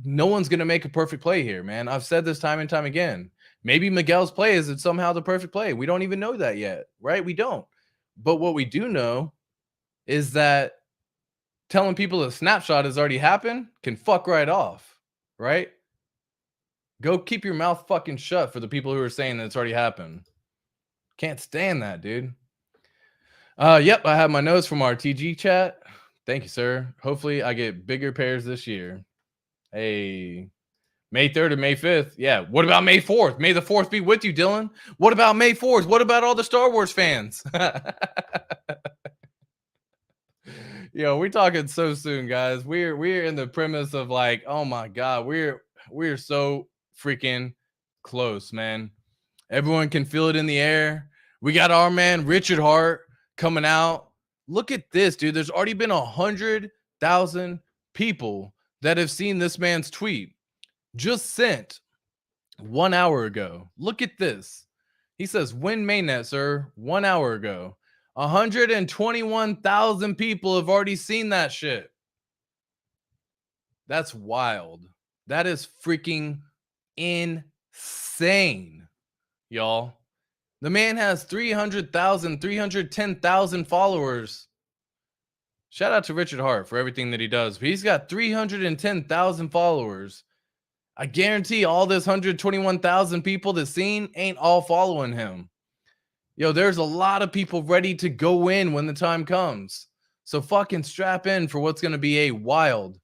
S1: no one's going to make a perfect play here, man. I've said this time and time again. Maybe Miguel's play is somehow the perfect play. We don't even know that yet, right? We don't. But what we do know is that telling people a snapshot has already happened can fuck right off, right? Go keep your mouth fucking shut for the people who are saying that it's already happened. Can't stand that, dude. Yep, I have my notes from our TG chat. Thank you, sir. Hopefully, I get bigger pairs this year. Hey, May 3rd or May 5th. Yeah. What about May 4th? May the 4th be with you, Dylan. What about May 4th? What about all the Star Wars fans? Yo, we're talking so soon, guys. We're in the premise of like, oh my god, we're so freaking close, man. Everyone can feel it in the air. We got our man Richard Hart coming out. Look at this, dude. There's already been 100,000 people that have seen this man's tweet just sent 1 hour ago. Look at this. He says, "Win mainnet, sir." 1 hour ago. 121,000 people have already seen that shit. That's wild. That is freaking insane, y'all. The man has 300,000, 310,000 followers. Shout out to Richard Hart for everything that he does. But he's got 310,000 followers. I guarantee all this 121,000 people that's seen ain't all following him. Yo, there's a lot of people ready to go in when the time comes. So fucking strap in for what's going to be a wild,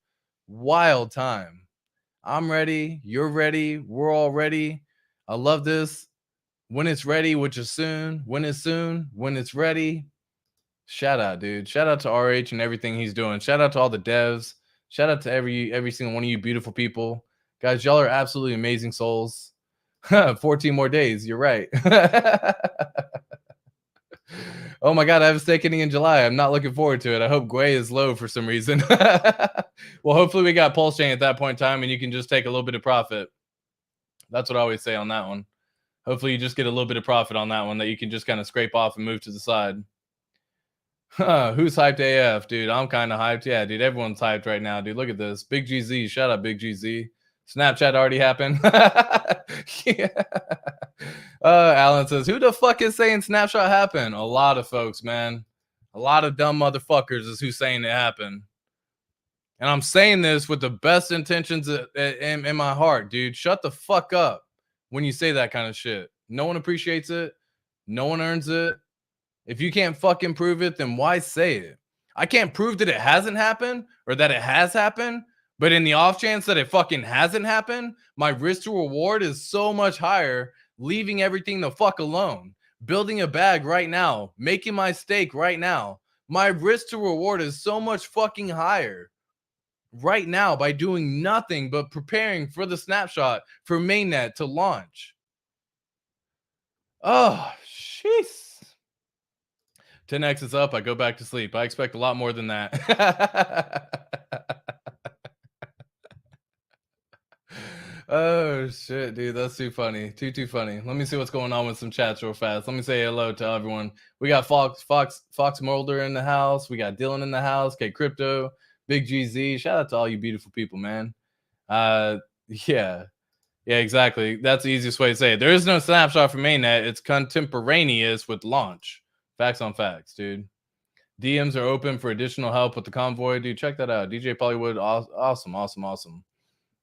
S1: wild time. I'm ready. You're ready. We're all ready. I love this. When it's ready, which is soon. When it's soon. When it's ready. Shout out, dude. Shout out to RH and everything he's doing. Shout out to all the devs. Shout out to every single one of you beautiful people. Guys, y'all are absolutely amazing souls. 14 more days. You're right. Oh my god, I have a stake ending in July. I'm not looking forward to it. I hope Gwei is low for some reason. Well, hopefully we got Pulsechain at that point in time and you can just take a little bit of profit. That's what I always say on that one. Hopefully you just get a little bit of profit on that one that you can just kind of scrape off and move to the side. Who's hyped AF? Dude, I'm kind of hyped. Yeah, dude, everyone's hyped right now, dude. Look at this. Big GZ. Shout out Big GZ. Snapchat already happened. Yeah. Alan says, who the fuck is saying Snapshot happened? A lot of folks, man. A lot of dumb motherfuckers is who's saying it happened. And I'm saying this with the best intentions in my heart, dude. Shut the fuck up when you say that kind of shit. No one appreciates it. No one earns it. If you can't fucking prove it, then why say it? I can't prove that it hasn't happened or that it has happened. But in the off chance that it fucking hasn't happened, my risk to reward is so much higher, leaving everything the fuck alone. Building a bag right now, making my stake right now. My risk to reward is so much fucking higher right now by doing nothing but preparing for the snapshot for mainnet to launch. Oh, jeez. 10x is up. I go back to sleep. I expect a lot more than that. Oh shit, dude, that's too funny. Too funny. Let me see what's going on with some chats real fast. Let me say hello to everyone. We got Fox Mulder in the house. We got Dylan in the house. K Crypto, Big GZ. Shout out to all you beautiful people, man. Yeah, exactly. That's the easiest way to say it. There is no snapshot for mainnet. It's contemporaneous with launch. Facts on facts, dude. DMs are open for additional help with the convoy. Dude, check that out. DJ Pollywood, awesome.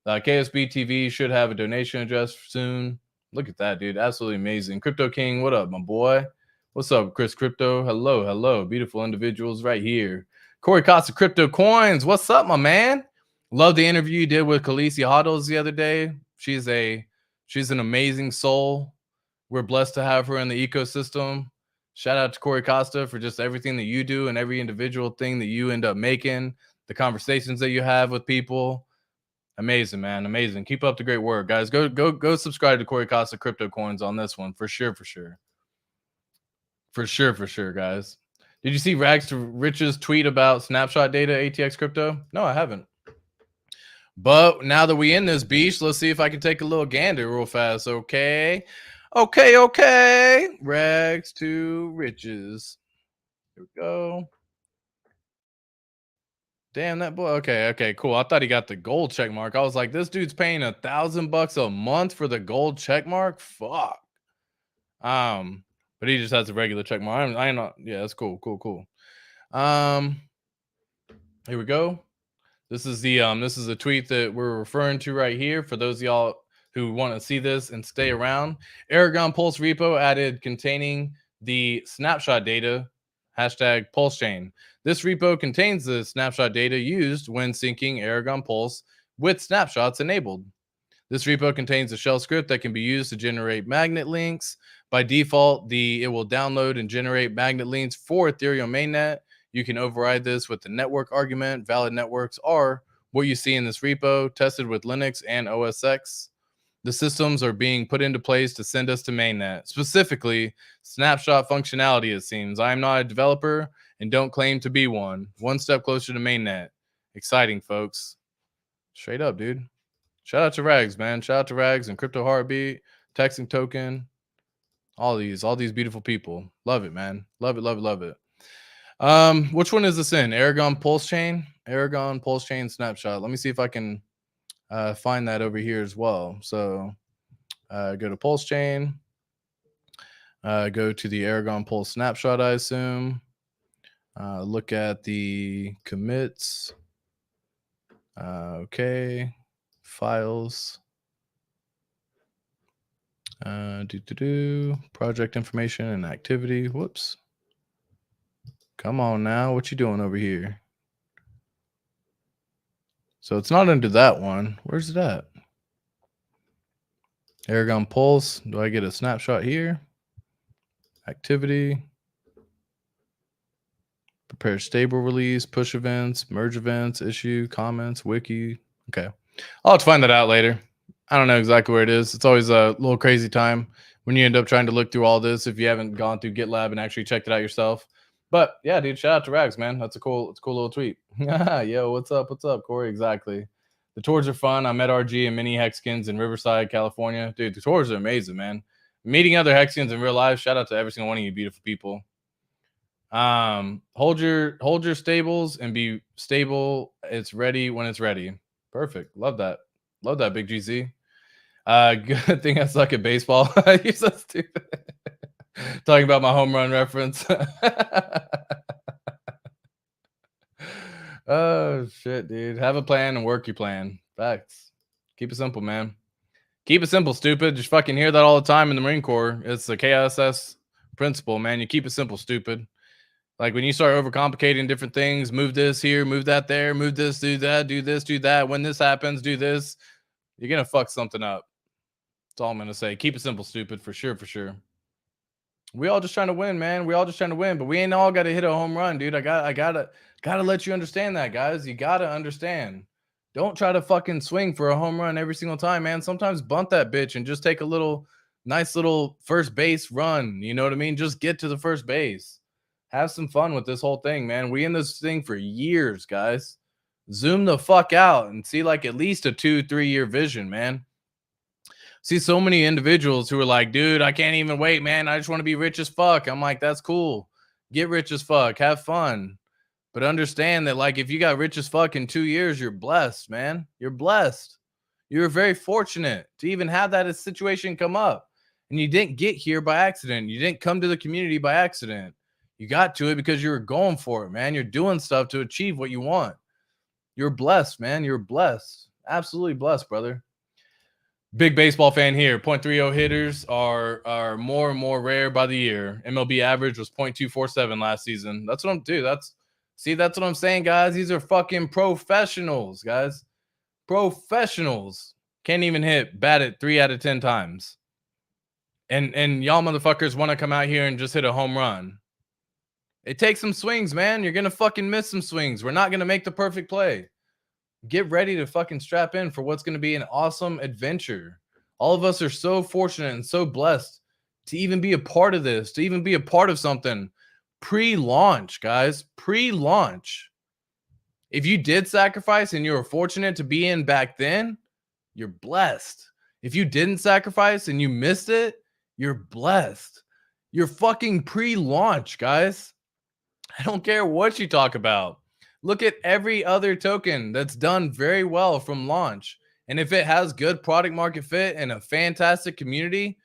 S1: KSB TV should have a donation address soon. Look at that, dude. Absolutely amazing. Crypto King, what up, my boy? What's up, Chris Crypto? Hello. Beautiful individuals right here. Corey Costa Crypto Coins, what's up, my man? Love the interview you did with Khaleesi Hoddles the other day. She's an amazing soul. We're blessed to have her in the ecosystem. Shout out to Corey Costa for just everything that you do and every individual thing that you end up making, the conversations that you have with people. Amazing, man. Amazing. Keep up the great work, guys. Go subscribe to Corey Costa Crypto Coins on this one for sure. For sure, guys. Did you see Rags to Riches tweet about snapshot data ATX crypto? No, I haven't. But now that we in this beach, let's see if I can take a little gander real fast. Okay. Rags to Riches. Here we go. Damn, that boy. Okay, cool. I thought he got the gold check mark. I was like, this dude's paying $1,000 a month for the gold check mark. Fuck. But he just has a regular check mark. I know. Yeah, that's cool. Um, here we go. This is a tweet that we're referring to right here for those of y'all who want to see this and stay around. Aragon Pulse repo added containing the snapshot data hashtag Pulse Chain. This repo contains the snapshot data used when syncing Aragon Pulse with snapshots enabled. This repo contains a shell script that can be used to generate magnet links. By default, it will download and generate magnet links for Ethereum mainnet. You can override this with the network argument. Valid networks are what you see in this repo, tested with Linux and OS X. The systems are being put into place to send us to mainnet, specifically snapshot functionality, it seems. I am not a developer and don't claim to be one. One step closer to mainnet. Exciting, folks. Straight up, dude. Shout out to Rags, man. Shout out to Rags and Crypto Heartbeat, Texting Token, all these beautiful people. Love it, man. Love it, love it, love it. Which one is this in? Aragon Pulsechain? Aragon Pulsechain snapshot. Let me see if I can find that over here as well. So go to Pulsechain. Go to the Aragon Pulse snapshot, I assume. Look at the commits. Okay. Files. Project information and activity. Whoops. Come on now. What you doing over here? So it's not under that one. Where's it at? Aragon Pulse. Do I get a snapshot here? Activity. Prepare stable release, push events, merge events, issue, comments, wiki. Okay. I'll have to find that out later. I don't know exactly where it is. It's always a little crazy time when you end up trying to look through all this if you haven't gone through GitLab and actually checked it out yourself. But yeah, dude, shout out to Rags, man. It's a cool little tweet. Yo, what's up? What's up, Corey? Exactly. The tours are fun. I met RG and mini Hexkins in Riverside, California. Dude, the tours are amazing, man. Meeting other Hexkins in real life. Shout out to every single one of you beautiful people. Hold your stables and be stable. It's ready when it's ready. Perfect. Love that. Love that, Big GZ. Good thing I suck at baseball. You're so stupid. Talking about my home run reference. Oh shit, dude. Have a plan and work your plan. Facts. Keep it simple, man. Keep it simple, stupid. Just fucking hear that all the time in the Marine Corps. It's the KSS principle, man. You keep it simple, stupid. Like when you start overcomplicating different things, move this here, move that there, move this, do that, do this, do that. When this happens, do this. You're gonna fuck something up. That's all I'm gonna say. Keep it simple, stupid, for sure, for sure. We all just trying to win, man. We all just trying to win, but we ain't all gotta hit a home run, dude. I gotta let you understand that, guys. You gotta understand. Don't try to fucking swing for a home run every single time, man. Sometimes bunt that bitch and just take a nice little first base run. You know what I mean? Just get to the first base. Have some fun with this whole thing, man. We in this thing for years, guys. Zoom the fuck out and see like at least a 2-3 year vision, man. See so many individuals who are like, dude, I can't even wait, man. I just want to be rich as fuck. I'm like, that's cool. Get rich as fuck. Have fun. But understand that, like, if you got rich as fuck in 2 years, you're blessed, man. You're blessed. You're very fortunate to even have that situation come up. And you didn't get here by accident. You didn't come to the community by accident. You got to it because you were going for it, man. You're doing stuff to achieve what you want. You're blessed, man. You're blessed. Absolutely blessed, brother. Big baseball fan here. .30 hitters are more and more rare by the year. MLB average was .247 last season. That's what I'm doing. That's what I'm saying, guys. These are fucking professionals, guys. Professionals. Can't even bat it 3 out of 10 times. And y'all motherfuckers want to come out here and just hit a home run. It takes some swings, man. You're going to fucking miss some swings. We're not going to make the perfect play. Get ready to fucking strap in for what's going to be an awesome adventure. All of us are so fortunate and so blessed to even be a part of this, to even be a part of something pre-launch, guys. Pre-launch. If you did sacrifice and you were fortunate to be in back then, you're blessed. If you didn't sacrifice and you missed it, you're blessed. You're fucking pre-launch, guys. I don't care what you talk about. Look at every other token that's done very well from launch. And if it has good product market fit and a fantastic community,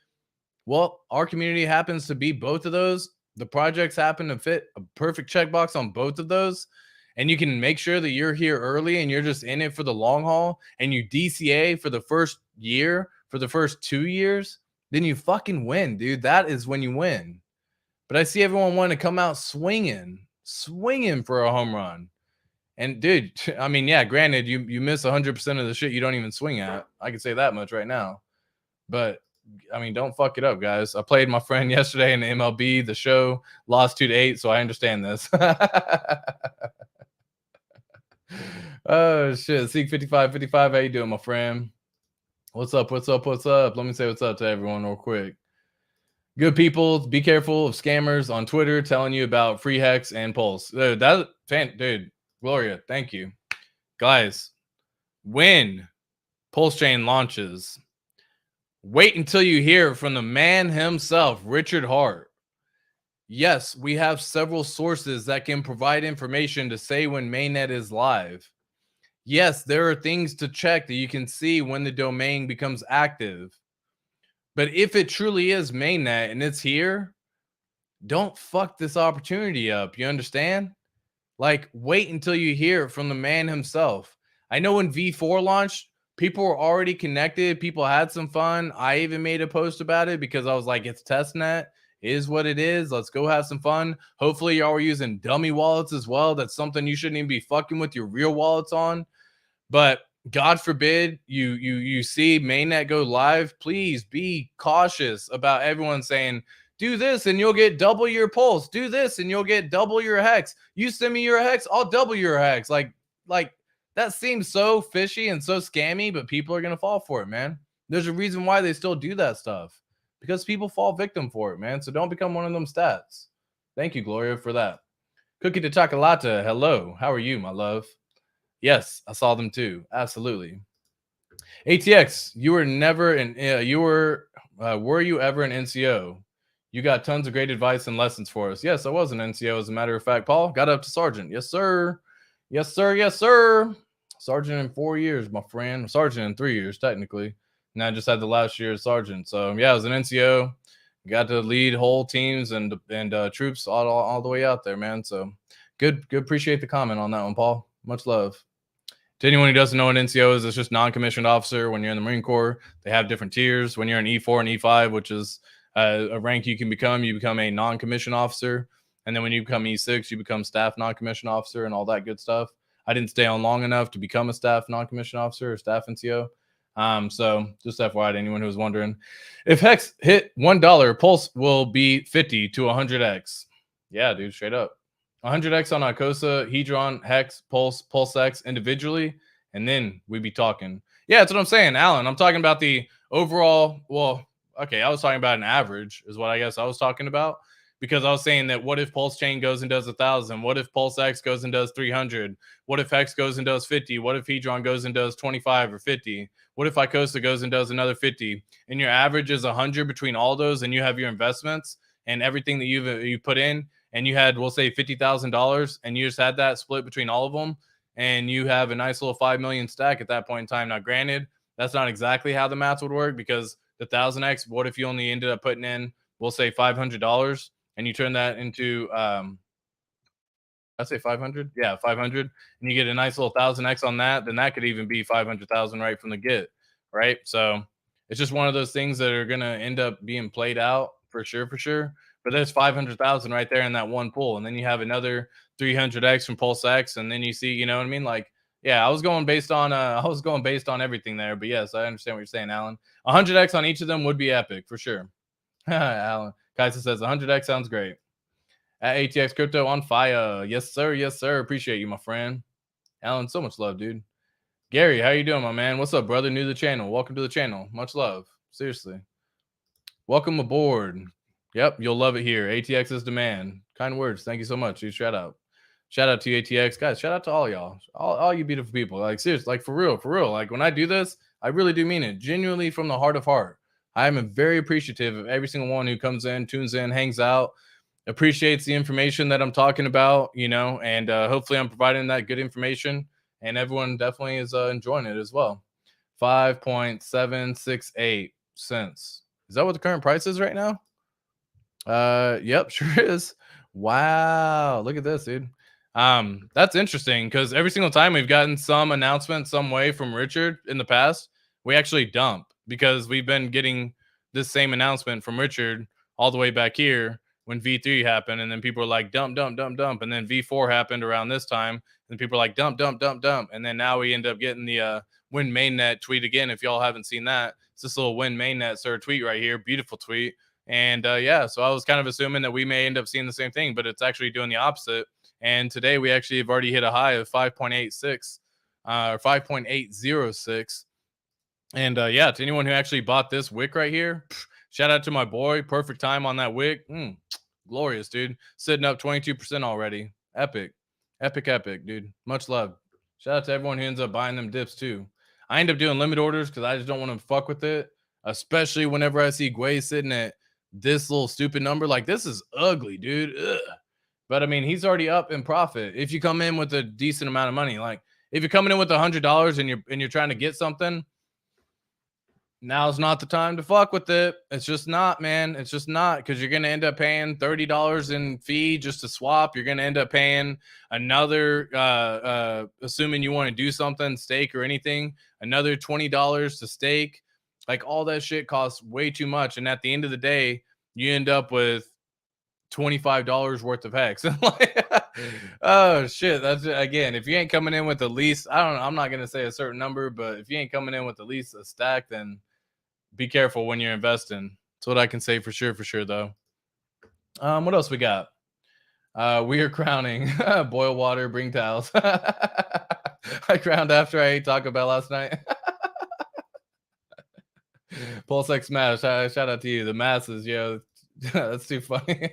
S1: well, our community happens to be both of those. the projects happen to fit a perfect checkbox on both of those, and you can make sure that you're here early and you're just in it for the long haul, and you DCA for the first year, for the first 2 years, then you fucking win, dude. That is when you win. But I see everyone wanting to come out swinging for a home run. And dude, I mean, yeah, granted, you miss 100% of the shit you don't even swing at. I can say that much right now. But I mean, don't fuck it up, guys. I played my friend yesterday in the MLB, the show, lost 2-8, so I understand this. Oh shit. Seek 5555. How you doing, my friend? What's up? What's up? What's up? Let me say what's up to everyone real quick. Good people, be careful of scammers on Twitter telling you about free hex and pulse. Dude, Gloria, thank you. Guys, when Pulsechain launches, wait until you hear from the man himself, Richard Hart. Yes, we have several sources that can provide information to say when mainnet is live. Yes, there are things to check that you can see when the domain becomes active. But if it truly is mainnet and it's here, don't fuck this opportunity up. You understand? Like, wait until you hear from the man himself. I know when V4 launched, people were already connected. People had some fun. I even made a post about it because I was like, it's testnet. It is what it is. Let's go have some fun. Hopefully, y'all were using dummy wallets as well. That's something you shouldn't even be fucking with your real wallets on. But God forbid you see mainnet go live. Please be cautious about everyone saying, do this and you'll get double your pulse. Do this and you'll get double your hex. You send me your hex, I'll double your hex. Like that seems so fishy and so scammy, but people are gonna fall for it, man. There's a reason why they still do that stuff, because people fall victim for it, man. So don't become one of them stats. Thank you, Gloria, for that. Cookie de chocolate. Hello, how are you, my love? Yes, I saw them too. Absolutely. ATX, you were never an were you ever an NCO? You got tons of great advice and lessons for us. Yes, I was an NCO, as a matter of fact. Paul got up to sergeant. Yes, sir. Yes, sir. Yes, sir. Sergeant in 4 years, my friend. Sergeant in 3 years, technically. And I just had the last year as sergeant. So yeah, I was an NCO. Got to lead whole teams and troops all the way out there, man. So good. Appreciate the comment on that one, Paul. Much love. To anyone who doesn't know what NCO is, it's just non-commissioned officer. When you're in the Marine Corps, they have different tiers. When you're in E4 and E5, which is a rank you become a non-commissioned officer. And then when you become E6, you become staff non-commissioned officer and all that good stuff. I didn't stay on long enough to become a staff non-commissioned officer or staff NCO. So just FYI to anyone who was wondering, if Hex hit $1, Pulse will be 50 to 100x. Yeah, dude, straight up. 100x on Icosa, Hedron, Hex, Pulse, PulseX individually, and then we'd be talking. Yeah, that's what I'm saying, Alan. I'm talking about the overall. Well, okay, I was talking about an average, is what I guess I was talking about, because I was saying that what if Pulsechain goes and does 1,000? What if PulseX goes and does 300? What if Hex goes and does 50? What if Hedron goes and does 25 or 50? What if Icosa goes and does another 50? And your average is 100 between all those, and you have your investments and everything that you put in, and you had, we'll say, $50,000, and you just had that split between all of them, and you have a nice little 5 million stack at that point in time. Now, granted, that's not exactly how the math would work, because the 1,000x, what if you only ended up putting in, we'll say, $500, and you turn that into, I say 500, yeah, 500, and you get a nice little 1,000x on that, then that could even be 500,000 right from the get, right? So it's just one of those things that are gonna end up being played out for sure. But there's 500,000 right there in that one pool, and then you have another 300x from PulseX, and then you see, you know what I mean? Like, yeah, I was going based on everything there. But yes, I understand what you're saying, Alan. 100x on each of them would be epic for sure. Alan Kaisa says 100x sounds great. At ATX Crypto on fire. Yes, sir. Yes, sir. Appreciate you, my friend. Alan, so much love, dude. Gary, how you doing, my man? What's up, brother? New to the channel. Welcome to the channel. Much love. Seriously. Welcome aboard. Yep, you'll love it here. ATX is demand. Kind words. Thank you so much. Dude, shout out. Shout out to ATX. Guys, shout out to all y'all. All you beautiful people. Like, seriously, like, for real. Like, when I do this, I really do mean it. Genuinely from the heart of heart. I am very appreciative of every single one who comes in, tunes in, hangs out, appreciates the information that I'm talking about, you know, and hopefully I'm providing that good information, and everyone definitely is enjoying it as well. 5.768 cents. Is that what the current price is right now? Yep, sure is. Wow, look at this, dude. That's interesting because every single time we've gotten some announcement some way from Richard in the past, we actually dump because we've been getting this same announcement from Richard all the way back here when V3 happened, and then people are like dump, dump, dump, dump, and then V4 happened around this time, and people are like dump, dump, dump, dump, and then now we end up getting the Win Mainnet tweet again. If y'all haven't seen that, it's this little Win Mainnet Sir tweet right here, beautiful tweet. And yeah, so I was kind of assuming that we may end up seeing the same thing, but it's actually doing the opposite. And today we actually have already hit a high of 5.86 or 5.806. And yeah, to anyone who actually bought this wick right here, shout out to my boy. Perfect time on that wick. Glorious, dude. Sitting up 22% already. Epic. Epic, epic, dude. Much love. Shout out to everyone who ends up buying them dips too. I end up doing limit orders because I just don't want to fuck with it, especially whenever I see Gwei sitting at this little stupid number. Like, this is ugly, dude. Ugh. But I mean, he's already up in profit. If you come in with a decent amount of money, like if you're coming in with $100 and you're trying to get something, now's not the time to fuck with it. It's just not, man. It's just not, because you're going to end up paying $30 in fee just to swap. You're going to end up paying another, assuming you want to do something, stake or anything, another $20 to stake. Like, all that shit costs way too much. And at the end of the day, you end up with $25 worth of hex. Oh shit, that's again, if you ain't coming in with the least, I don't know, I'm not gonna say a certain number, but if you ain't coming in with at least a stack, then be careful when you're investing. That's what I can say for sure though. What else we got? We are crowning. Boil water, bring towels. I crowned after I ate Taco Bell last night. Pulsechain Smash, shout out to you, the masses, yo. That's too funny.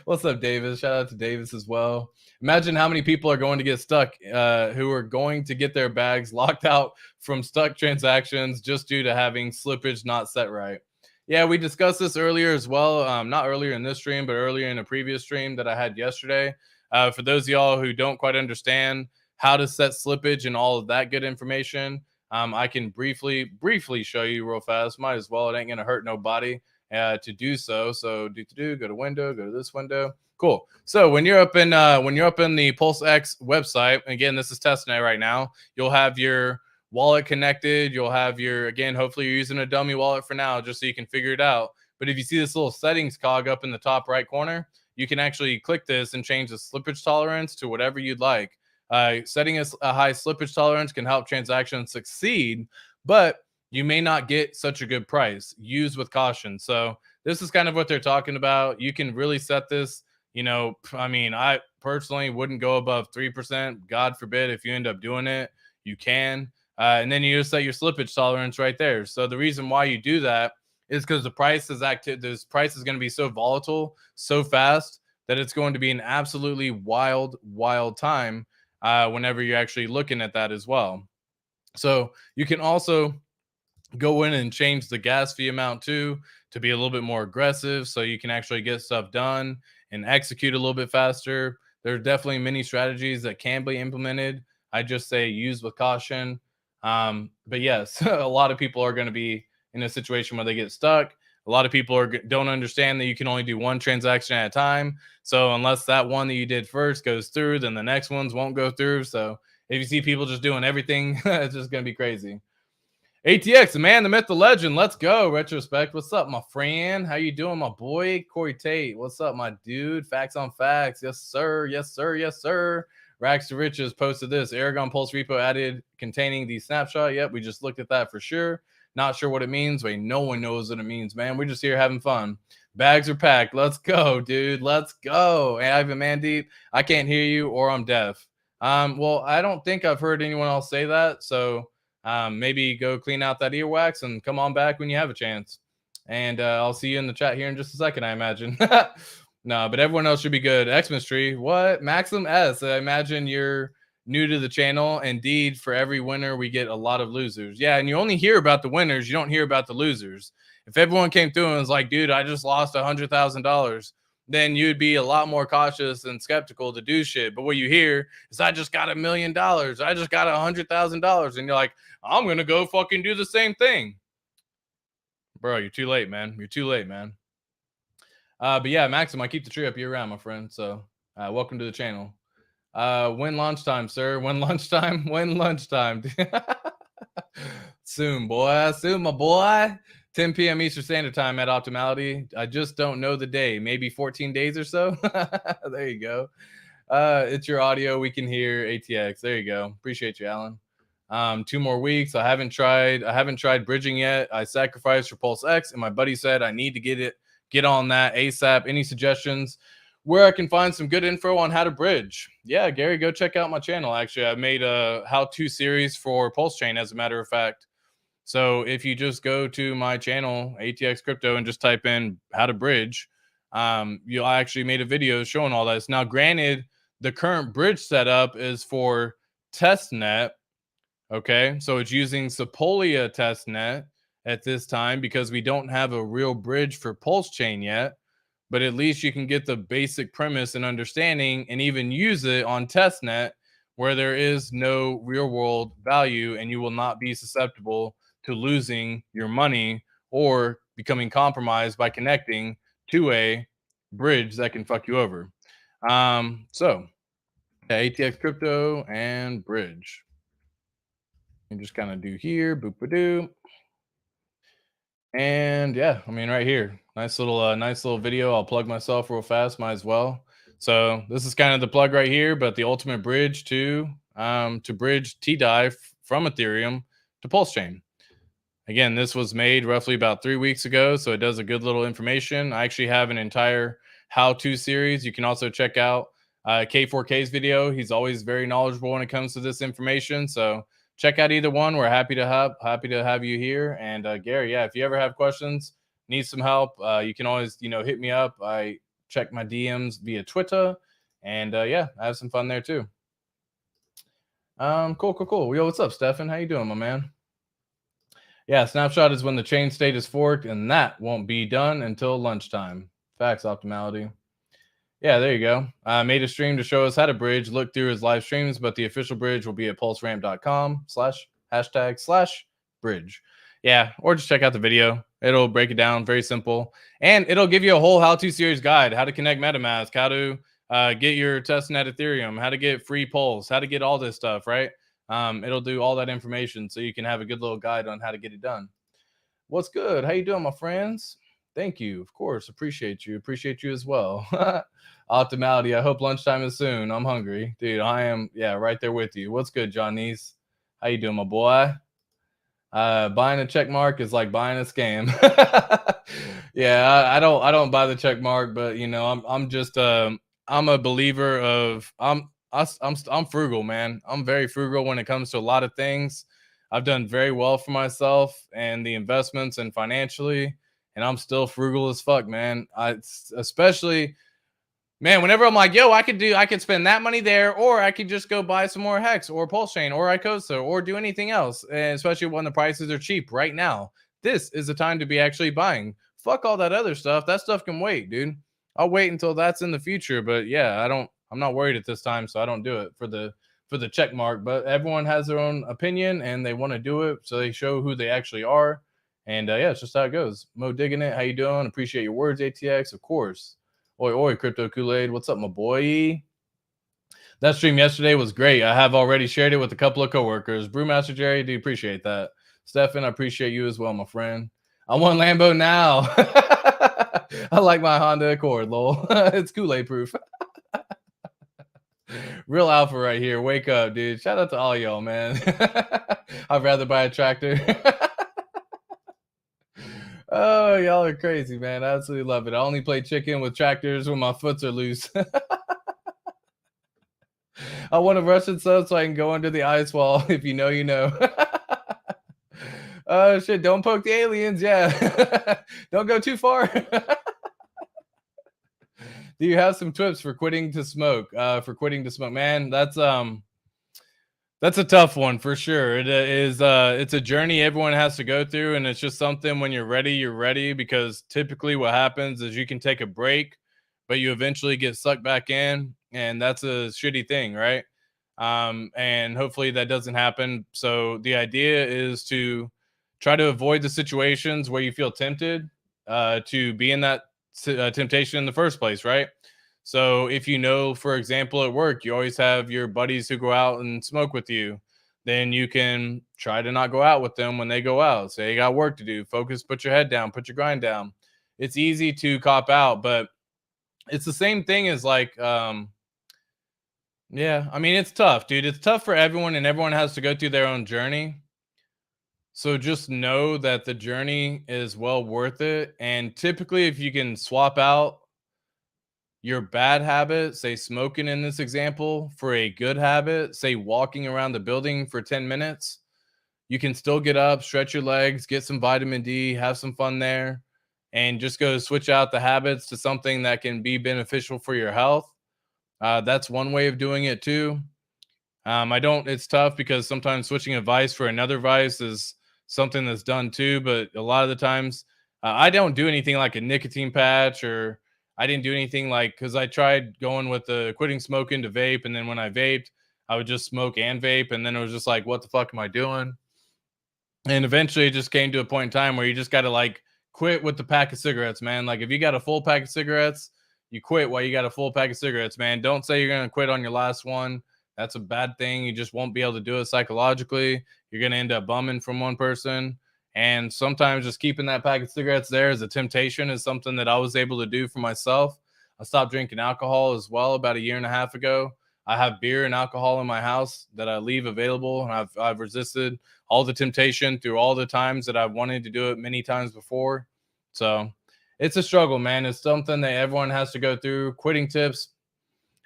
S1: What's up, Davis? Shout out to Davis as well. Imagine how many people are going to get stuck, who are going to get their bags locked out from stuck transactions just due to having slippage not set right. Yeah, we discussed this earlier as well. Not earlier in this stream, but earlier in a previous stream that I had yesterday. For those of y'all who don't quite understand how to set slippage and all of that good information, I can briefly show you real fast. Might as well. It ain't gonna hurt nobody to do so. So go to window, go to this window. Cool. So when you're up in the PulseX website, again, this is testnet right now. You'll have your wallet connected. You'll have your, again, hopefully you're using a dummy wallet for now, just so you can figure it out. But if you see this little settings cog up in the top right corner, you can actually click this and change the slippage tolerance to whatever you'd like. Setting a high slippage tolerance can help transactions succeed, but you may not get such a good price. Use with caution. So this is kind of what they're talking about. You can really set this, I mean, I personally wouldn't go above 3%. God forbid if you end up doing it, you can. And then you just set your slippage tolerance right there. So the reason why you do that is because the price is active. This price is going to be so volatile, so fast, that it's going to be an absolutely wild time whenever you're actually looking at that as well. So you can also go in and change the gas fee amount too to be a little bit more aggressive, so you can actually get stuff done and execute a little bit faster. There are definitely many strategies that can be implemented. I just say use with caution. But yes, a lot of people are going to be in a situation where they get stuck. A lot of people don't understand that you can only do one transaction at a time. So unless that one that you did first goes through, then the next ones won't go through. So if you see people just doing everything, it's just going to be crazy. ATX, the man, the myth, the legend. Let's go. Retrospect. What's up, my friend? How you doing, my boy? Corey Tate. What's up, my dude? Facts on facts. Yes, sir. Yes, sir. Yes, sir. Rags to Riches posted this. Aragon Pulse repo added containing the snapshot. Yep, we just looked at that for sure. Not sure what it means. Wait, no one knows what it means, man. We're just here having fun. Bags are packed. Let's go, dude. Let's go. Hey, Ivan Mandeep, I can't hear you or I'm deaf. Well, I don't think I've heard anyone else say that. So maybe go clean out that earwax and come on back when you have a chance. And I'll see you in the chat here in just a second, I imagine. No, but everyone else should be good. Xmas Tree. What? Maxim S. I imagine you're new to the channel. Indeed, for every winner, we get a lot of losers. Yeah, and you only hear about the winners. You don't hear about the losers. If everyone came through and was like, dude, I just lost $100,000, then you'd be a lot more cautious and skeptical to do shit. But what you hear is, I just got $1 million. I just got $100,000. And you're like, I'm going to go fucking do the same thing. Bro, you're too late, man. You're too late, man. But yeah, Maxim, I keep the tree up year round, my friend. So welcome to the channel. When lunchtime, sir? When lunchtime? When lunchtime? Soon, boy. Soon, my boy. 10 p.m. Eastern Standard Time at Optimality. I just don't know the day. Maybe 14 days or so. There you go. It's your audio. We can hear ATX. There you go. Appreciate you, Alan. 2 more weeks. I haven't tried bridging yet. I sacrificed for Pulse X, and my buddy said I need to get on that ASAP. Any suggestions where I can find some good info on how to bridge? Yeah, Gary, go check out my channel. Actually, I made a how-to series for Pulse Chain, as a matter of fact. So if you just go to my channel, ATX Crypto, and just type in how to bridge, you'll actually made a video showing all this. Now, granted, the current bridge setup is for testnet. Okay, so it's using Sepolia testnet at this time because we don't have a real bridge for Pulse Chain yet. But at least you can get the basic premise and understanding and even use it on testnet where there is no real world value and you will not be susceptible to losing your money or becoming compromised by connecting to a bridge that can fuck you over. So yeah, ATX crypto and bridge. You just kind of do here, boop a doo. And yeah, I mean, right here, nice little video. I'll plug myself real fast, might as well. So this is kind of the plug right here, but the ultimate bridge to bridge TDI from Ethereum to Pulse Chain. Again, this was made roughly about 3 weeks ago, so it does a good little information. I actually have an entire how-to series. You can also check out K4K's video. He's always very knowledgeable when it comes to this information. So check out either one. We're happy to have you here. And Gary, yeah, if you ever have questions, need some help, you can always hit me up. I check my DMs via Twitter, and yeah, I have some fun there too. Cool. Yo, what's up, Stefan? How you doing, my man? Yeah, snapshot is when the chain state is forked, and that won't be done until lunchtime. Facts, Optimality. Yeah, there you go. I made a stream to show us how to bridge. Look through his live streams, but the official bridge will be at pulseramp.com/#bridge. Yeah, or just check out the video. It'll break it down, very simple. And it'll give you a whole how-to series guide, how to connect MetaMask, how to get your testnet Ethereum, how to get free Pulse, how to get all this stuff, right? It'll do all that information so you can have a good little guide on how to get it done. What's good? How you doing, my friends? Thank you. Of course. Appreciate you. Appreciate you as well. Optimality. I hope lunchtime is soon. I'm hungry. Dude, I am, yeah, right there with you. What's good, Johnny's? How you doing, my boy? Buying a check mark is like buying a scam. Yeah, I don't buy the check mark, but I'm just I'm a believer of I'm frugal, man. I'm very frugal when it comes to a lot of things. I've done very well for myself and the investments and financially, and I'm still frugal as fuck, man. Especially, man, whenever I'm like, yo, I could spend that money there, or I could just go buy some more Hex or Pulse Chain or Icosa or do anything else. And especially when the prices are cheap right now, this is the time to be actually buying. Fuck all that other stuff. That stuff can wait, dude. I'll wait until that's in the future. But yeah, I'm not worried at this time, so I don't do it for the check mark. But everyone has their own opinion and they want to do it, so they show who they actually are. And yeah, it's just how it goes. Mo digging it. How you doing? Appreciate your words, ATX, of course. Oi, Crypto Kool-Aid. What's up, my boy? That stream yesterday was great. I have already shared it with a couple of coworkers. Brewmaster Jerry, do appreciate that. Stefan, I appreciate you as well, my friend. I want Lambo now. I like my Honda Accord, lol. It's Kool-Aid proof. Real alpha right here. Wake up, dude. Shout out to all y'all, man. I'd rather buy a tractor. Oh, y'all are crazy, man. I absolutely love it. I only play chicken with tractors when my foots are loose. I want a Russian sub so I can go under the ice wall. If you know, you know. Oh, shit. Don't poke the aliens. Yeah. Don't go too far. Do you have some tips for quitting to smoke? Man, that's a tough one for sure. It is it's a journey everyone has to go through, and it's just something when you're ready, because typically what happens is you can take a break, but you eventually get sucked back in, and that's a shitty thing, right? And hopefully that doesn't happen. So the idea is to try to avoid the situations where you feel tempted to be in that temptation in the first place, right? So if you know, for example, at work, you always have your buddies who go out and smoke with you, then you can try to not go out with them when they go out. Say you got work to do, focus, put your head down, put your grind down. It's easy to cop out, but it's the same thing as like, yeah, I mean, it's tough, dude. It's tough for everyone, and everyone has to go through their own journey. So just know that the journey is well worth it. And typically, if you can swap out your bad habit, say smoking in this example, for a good habit, say walking around the building for 10 minutes, you can still get up, stretch your legs, get some vitamin D, have some fun there, and just go switch out the habits to something that can be beneficial for your health. That's one way of doing it too. I don't, it's tough because sometimes switching a vice for another vice is something that's done too. But a lot of the times, I don't do anything like a nicotine patch, or I didn't do anything like, because I tried going with the quitting smoking to vape. And then when I vaped, I would just smoke and vape. And then it was just like, what the fuck am I doing? And eventually it just came to a point in time where you just got to like quit with the pack of cigarettes, man. Like if you got a full pack of cigarettes, you quit while you got a full pack of cigarettes, man. Don't say you're going to quit on your last one. That's a bad thing. You just won't be able to do it psychologically. You're going to end up bumming from one person. And sometimes just keeping that pack of cigarettes there as a temptation is something that I was able to do for myself. I stopped drinking alcohol as well about a year and a half ago. I have beer and alcohol in my house that I leave available, and I've resisted all the temptation through all the times that I've wanted to do it many times before. So it's a struggle, man. It's something that everyone has to go through. Quitting tips: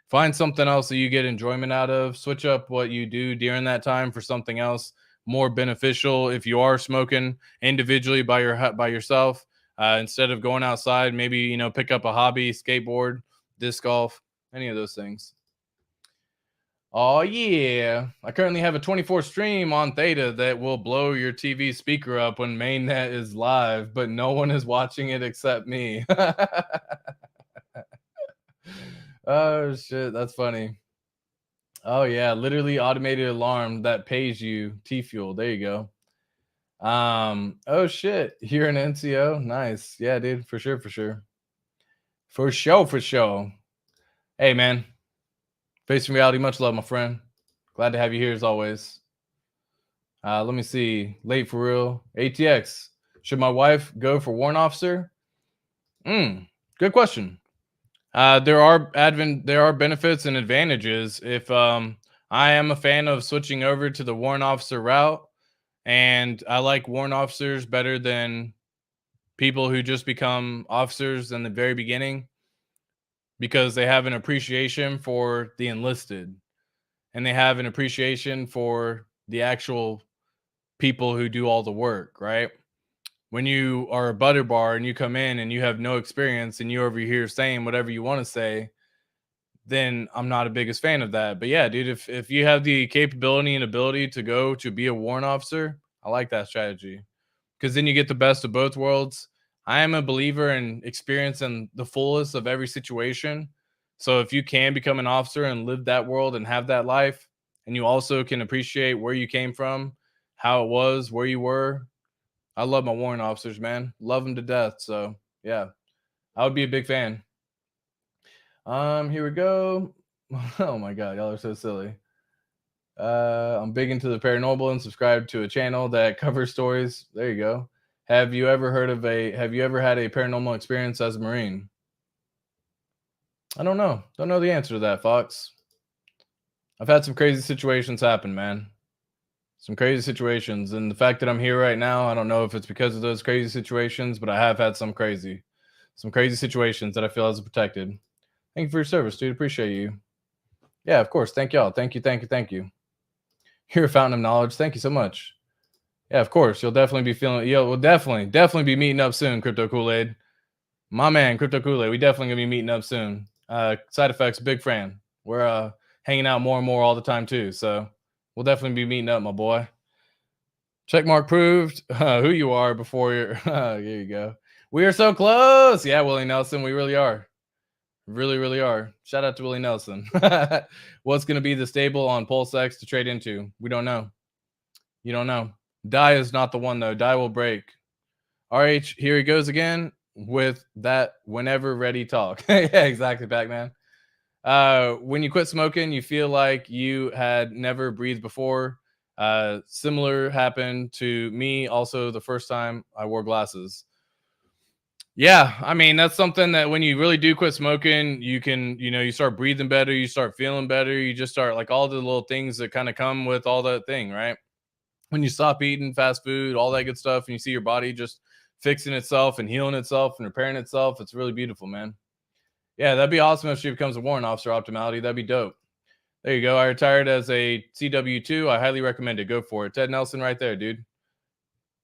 S1: find something else that you get enjoyment out of. Switch up what you do during that time for something else more beneficial. If you are smoking individually by yourself, instead of going outside, maybe pick up a hobby, skateboard, disc golf, any of those things. Oh yeah. I currently have a 24 stream on Theta that will blow your TV speaker up when mainnet is live, but no one is watching it except me. Oh shit, that's funny. Oh yeah, literally automated alarm that pays you T Fuel. There you go. Oh shit, you're an NCO. Nice. Yeah, dude, for sure, for sure. For sure, for sure. Hey man, facing reality, much love, my friend. Glad to have you here as always. Let me see. Late for real. ATX. Should my wife go for warrant officer? Good question. There are benefits and advantages. If I am a fan of switching over to the warrant officer route, and I like warrant officers better than people who just become officers in the very beginning, because they have an appreciation for the enlisted, and they have an appreciation for the actual people who do all the work, right? When you are a butter bar and you come in and you have no experience and you over here saying whatever you want to say, then I'm not a biggest fan of that. But yeah, dude, if you have the capability and ability to go to be a warrant officer, I like that strategy, because then you get the best of both worlds. I am a believer in experiencing the fullest of every situation. So if you can become an officer and live that world and have that life, and you also can appreciate where you came from, how it was, where you were. I love my warrant officers, man. Love them to death. So yeah, I would be a big fan. Here we go. Oh my god, y'all are so silly. I'm big into the paranormal and subscribe to a channel that covers stories. There you go. Have you ever had a paranormal experience as a Marine? I don't know. Don't know the answer to that, Fox. I've had some crazy situations happen, man. Some crazy situations. And the fact that I'm here right now, I don't know if it's because of those crazy situations, but I have had some crazy situations that I feel as protected. Thank you for your service, dude. Appreciate you. Yeah, of course. Thank y'all. Thank you. Thank you. Thank you. You're a fountain of knowledge. Thank you so much. Yeah, of course. You'll definitely be we'll definitely be meeting up soon, Crypto Kool-Aid. My man, Crypto Kool-Aid. We definitely gonna be meeting up soon. Side effects, big fan. We're hanging out more and more all the time too. So we'll definitely be meeting up, my boy. Checkmark proved who you are before you're there you go. We are so close. Yeah, Willie Nelson, we really are. Really, really are. Shout out to Willie Nelson. What's going to be the stable on PulseX to trade into? We don't know. You don't know. Die is not the one, though. Die will break. RH, here he goes again. with that whenever ready talk. Yeah, exactly, Pac-Man. When you quit smoking, you feel like you had never breathed before. Similar happened to me also the first time I wore glasses. Yeah, I mean, that's something that when you really do quit smoking, you can, you start breathing better, you start feeling better, you just start like all the little things that kind of come with all that thing, right? When you stop eating fast food, all that good stuff, and you see your body just fixing itself and healing itself and repairing itself, it's really beautiful, man. Yeah, that'd be awesome if she becomes a warrant officer, Optimality. That'd be dope. There you go. I retired as a CW2. I highly recommend it. Go for it. Ted Nelson right there, dude.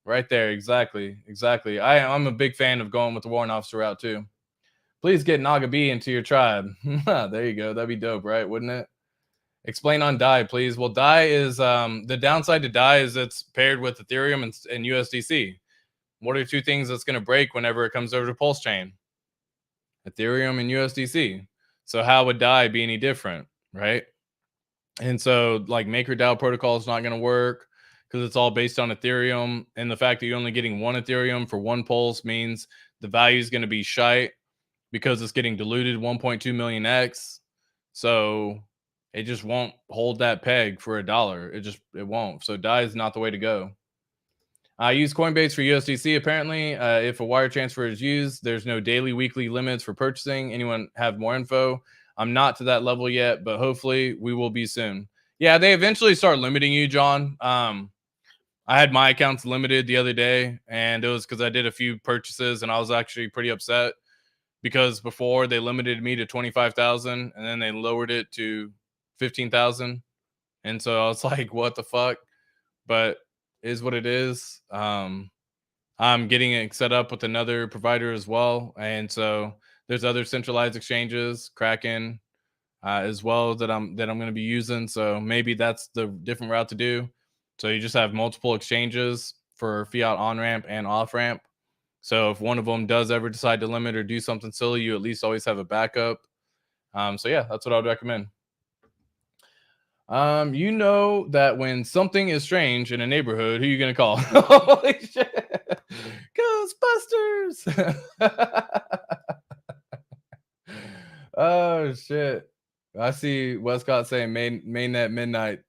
S1: Right there. Exactly. Exactly. I'm a big fan of going with the warrant officer route too. Please get Naga B into your tribe. There you go. That'd be dope, right? Wouldn't it? Explain on DAI, please. Well, DAI is the downside to DAI is it's paired with Ethereum and USDC. What are two things that's going to break whenever it comes over to Pulse Chain? Ethereum and USDC. So how would DAI be any different, right? And so like MakerDAO protocol is not going to work because it's all based on Ethereum. And the fact that you're only getting one Ethereum for one pulse means the value is going to be shite because it's getting diluted 1.2 million X. So it just won't hold that peg for $1. It won't. So DAI is not the way to go. I use Coinbase for USDC. Apparently, if a wire transfer is used, there's no daily, weekly limits for purchasing. Anyone have more info? I'm not to that level yet, but hopefully we will be soon. Yeah, they eventually start limiting you, John. I had my accounts limited the other day, and it was because I did a few purchases, and I was actually pretty upset because before they limited me to 25,000, and then they lowered it to 15,000, and so I was like, "What the fuck?" But is what it is. I'm getting it set up with another provider as well, and so there's other centralized exchanges, Kraken, as well that I'm going to be using. So maybe that's the different route to do. So you just have multiple exchanges for fiat on ramp and off ramp. So if one of them does ever decide to limit or do something silly, you at least always have a backup. So yeah, that's what I would recommend. You know that when something is strange in a neighborhood, who are you gonna call? Holy shit! Ghostbusters! Oh shit! I see Westcott saying mainnet midnight.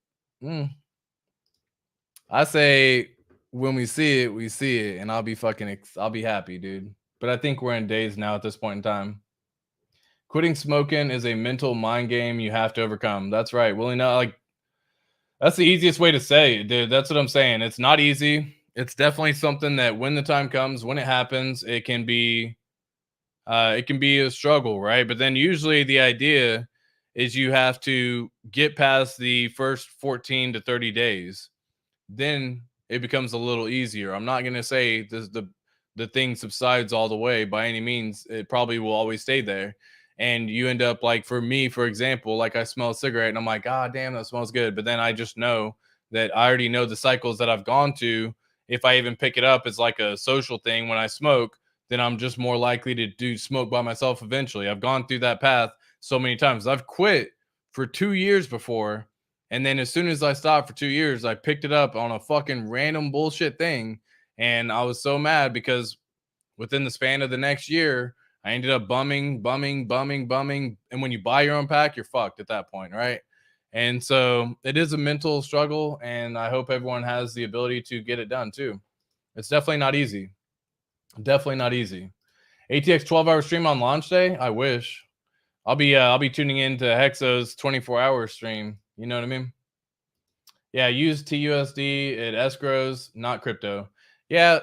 S1: I say when we see it, and I'll be I'll be happy, dude. But I think we're in days now at this point in time. Quitting smoking is a mental mind game you have to overcome. That's right. Willie, not like that's the easiest way to say it, dude. That's what I'm saying. It's not easy. It's definitely something that when the time comes, when it happens, it can be a struggle, right? But then usually the idea is you have to get past the first 14 to 30 days. Then it becomes a little easier. I'm not going to say the thing subsides all the way by any means. It probably will always stay there. And you end up like, for me, for example, like I smell a cigarette and I'm like, God damn, that smells good. But then I just know that I already know the cycles that I've gone to. If I even pick it up as like a social thing when I smoke, then I'm just more likely to do smoke by myself eventually. I've gone through that path so many times. I've quit for 2 years before. And then as soon as I stopped for 2 years, I picked it up on a fucking random bullshit thing. And I was so mad because within the span of the next year, I ended up bumming. And when you buy your own pack, you're fucked at that point, right? And so it is a mental struggle. And I hope everyone has the ability to get it done too. It's definitely not easy. Definitely not easy. ATX 12-hour stream on launch day? I wish. I'll be tuning into Hexo's 24-hour stream. You know what I mean? Yeah, use TUSD. It escrows, not crypto. Yeah,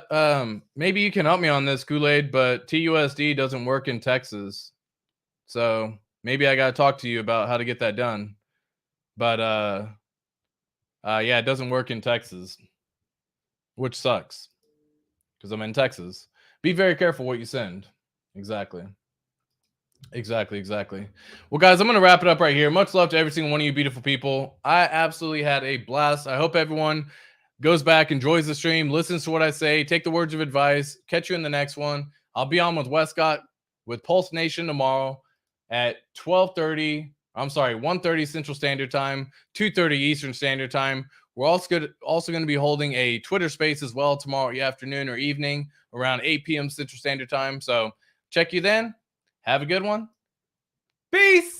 S1: maybe you can help me on this, Kool-Aid, but TUSD doesn't work in Texas. So maybe I gotta talk to you about how to get that done. But yeah, it doesn't work in Texas, which sucks because I'm in Texas. Be very careful what you send. Exactly. Well, guys, I'm going to wrap it up right here. Much love to every single one of you beautiful people. I absolutely had a blast. I hope everyone goes back, enjoys the stream, listens to what I say, take the words of advice. Catch you in the next one. I'll be on with Westcott with Pulse Nation tomorrow at 1:30 Central Standard Time, 2:30 Eastern Standard Time. We're also going to be holding a Twitter space as well tomorrow afternoon or evening around 8 p.m. Central Standard Time. So check you then. Have a good one. Peace.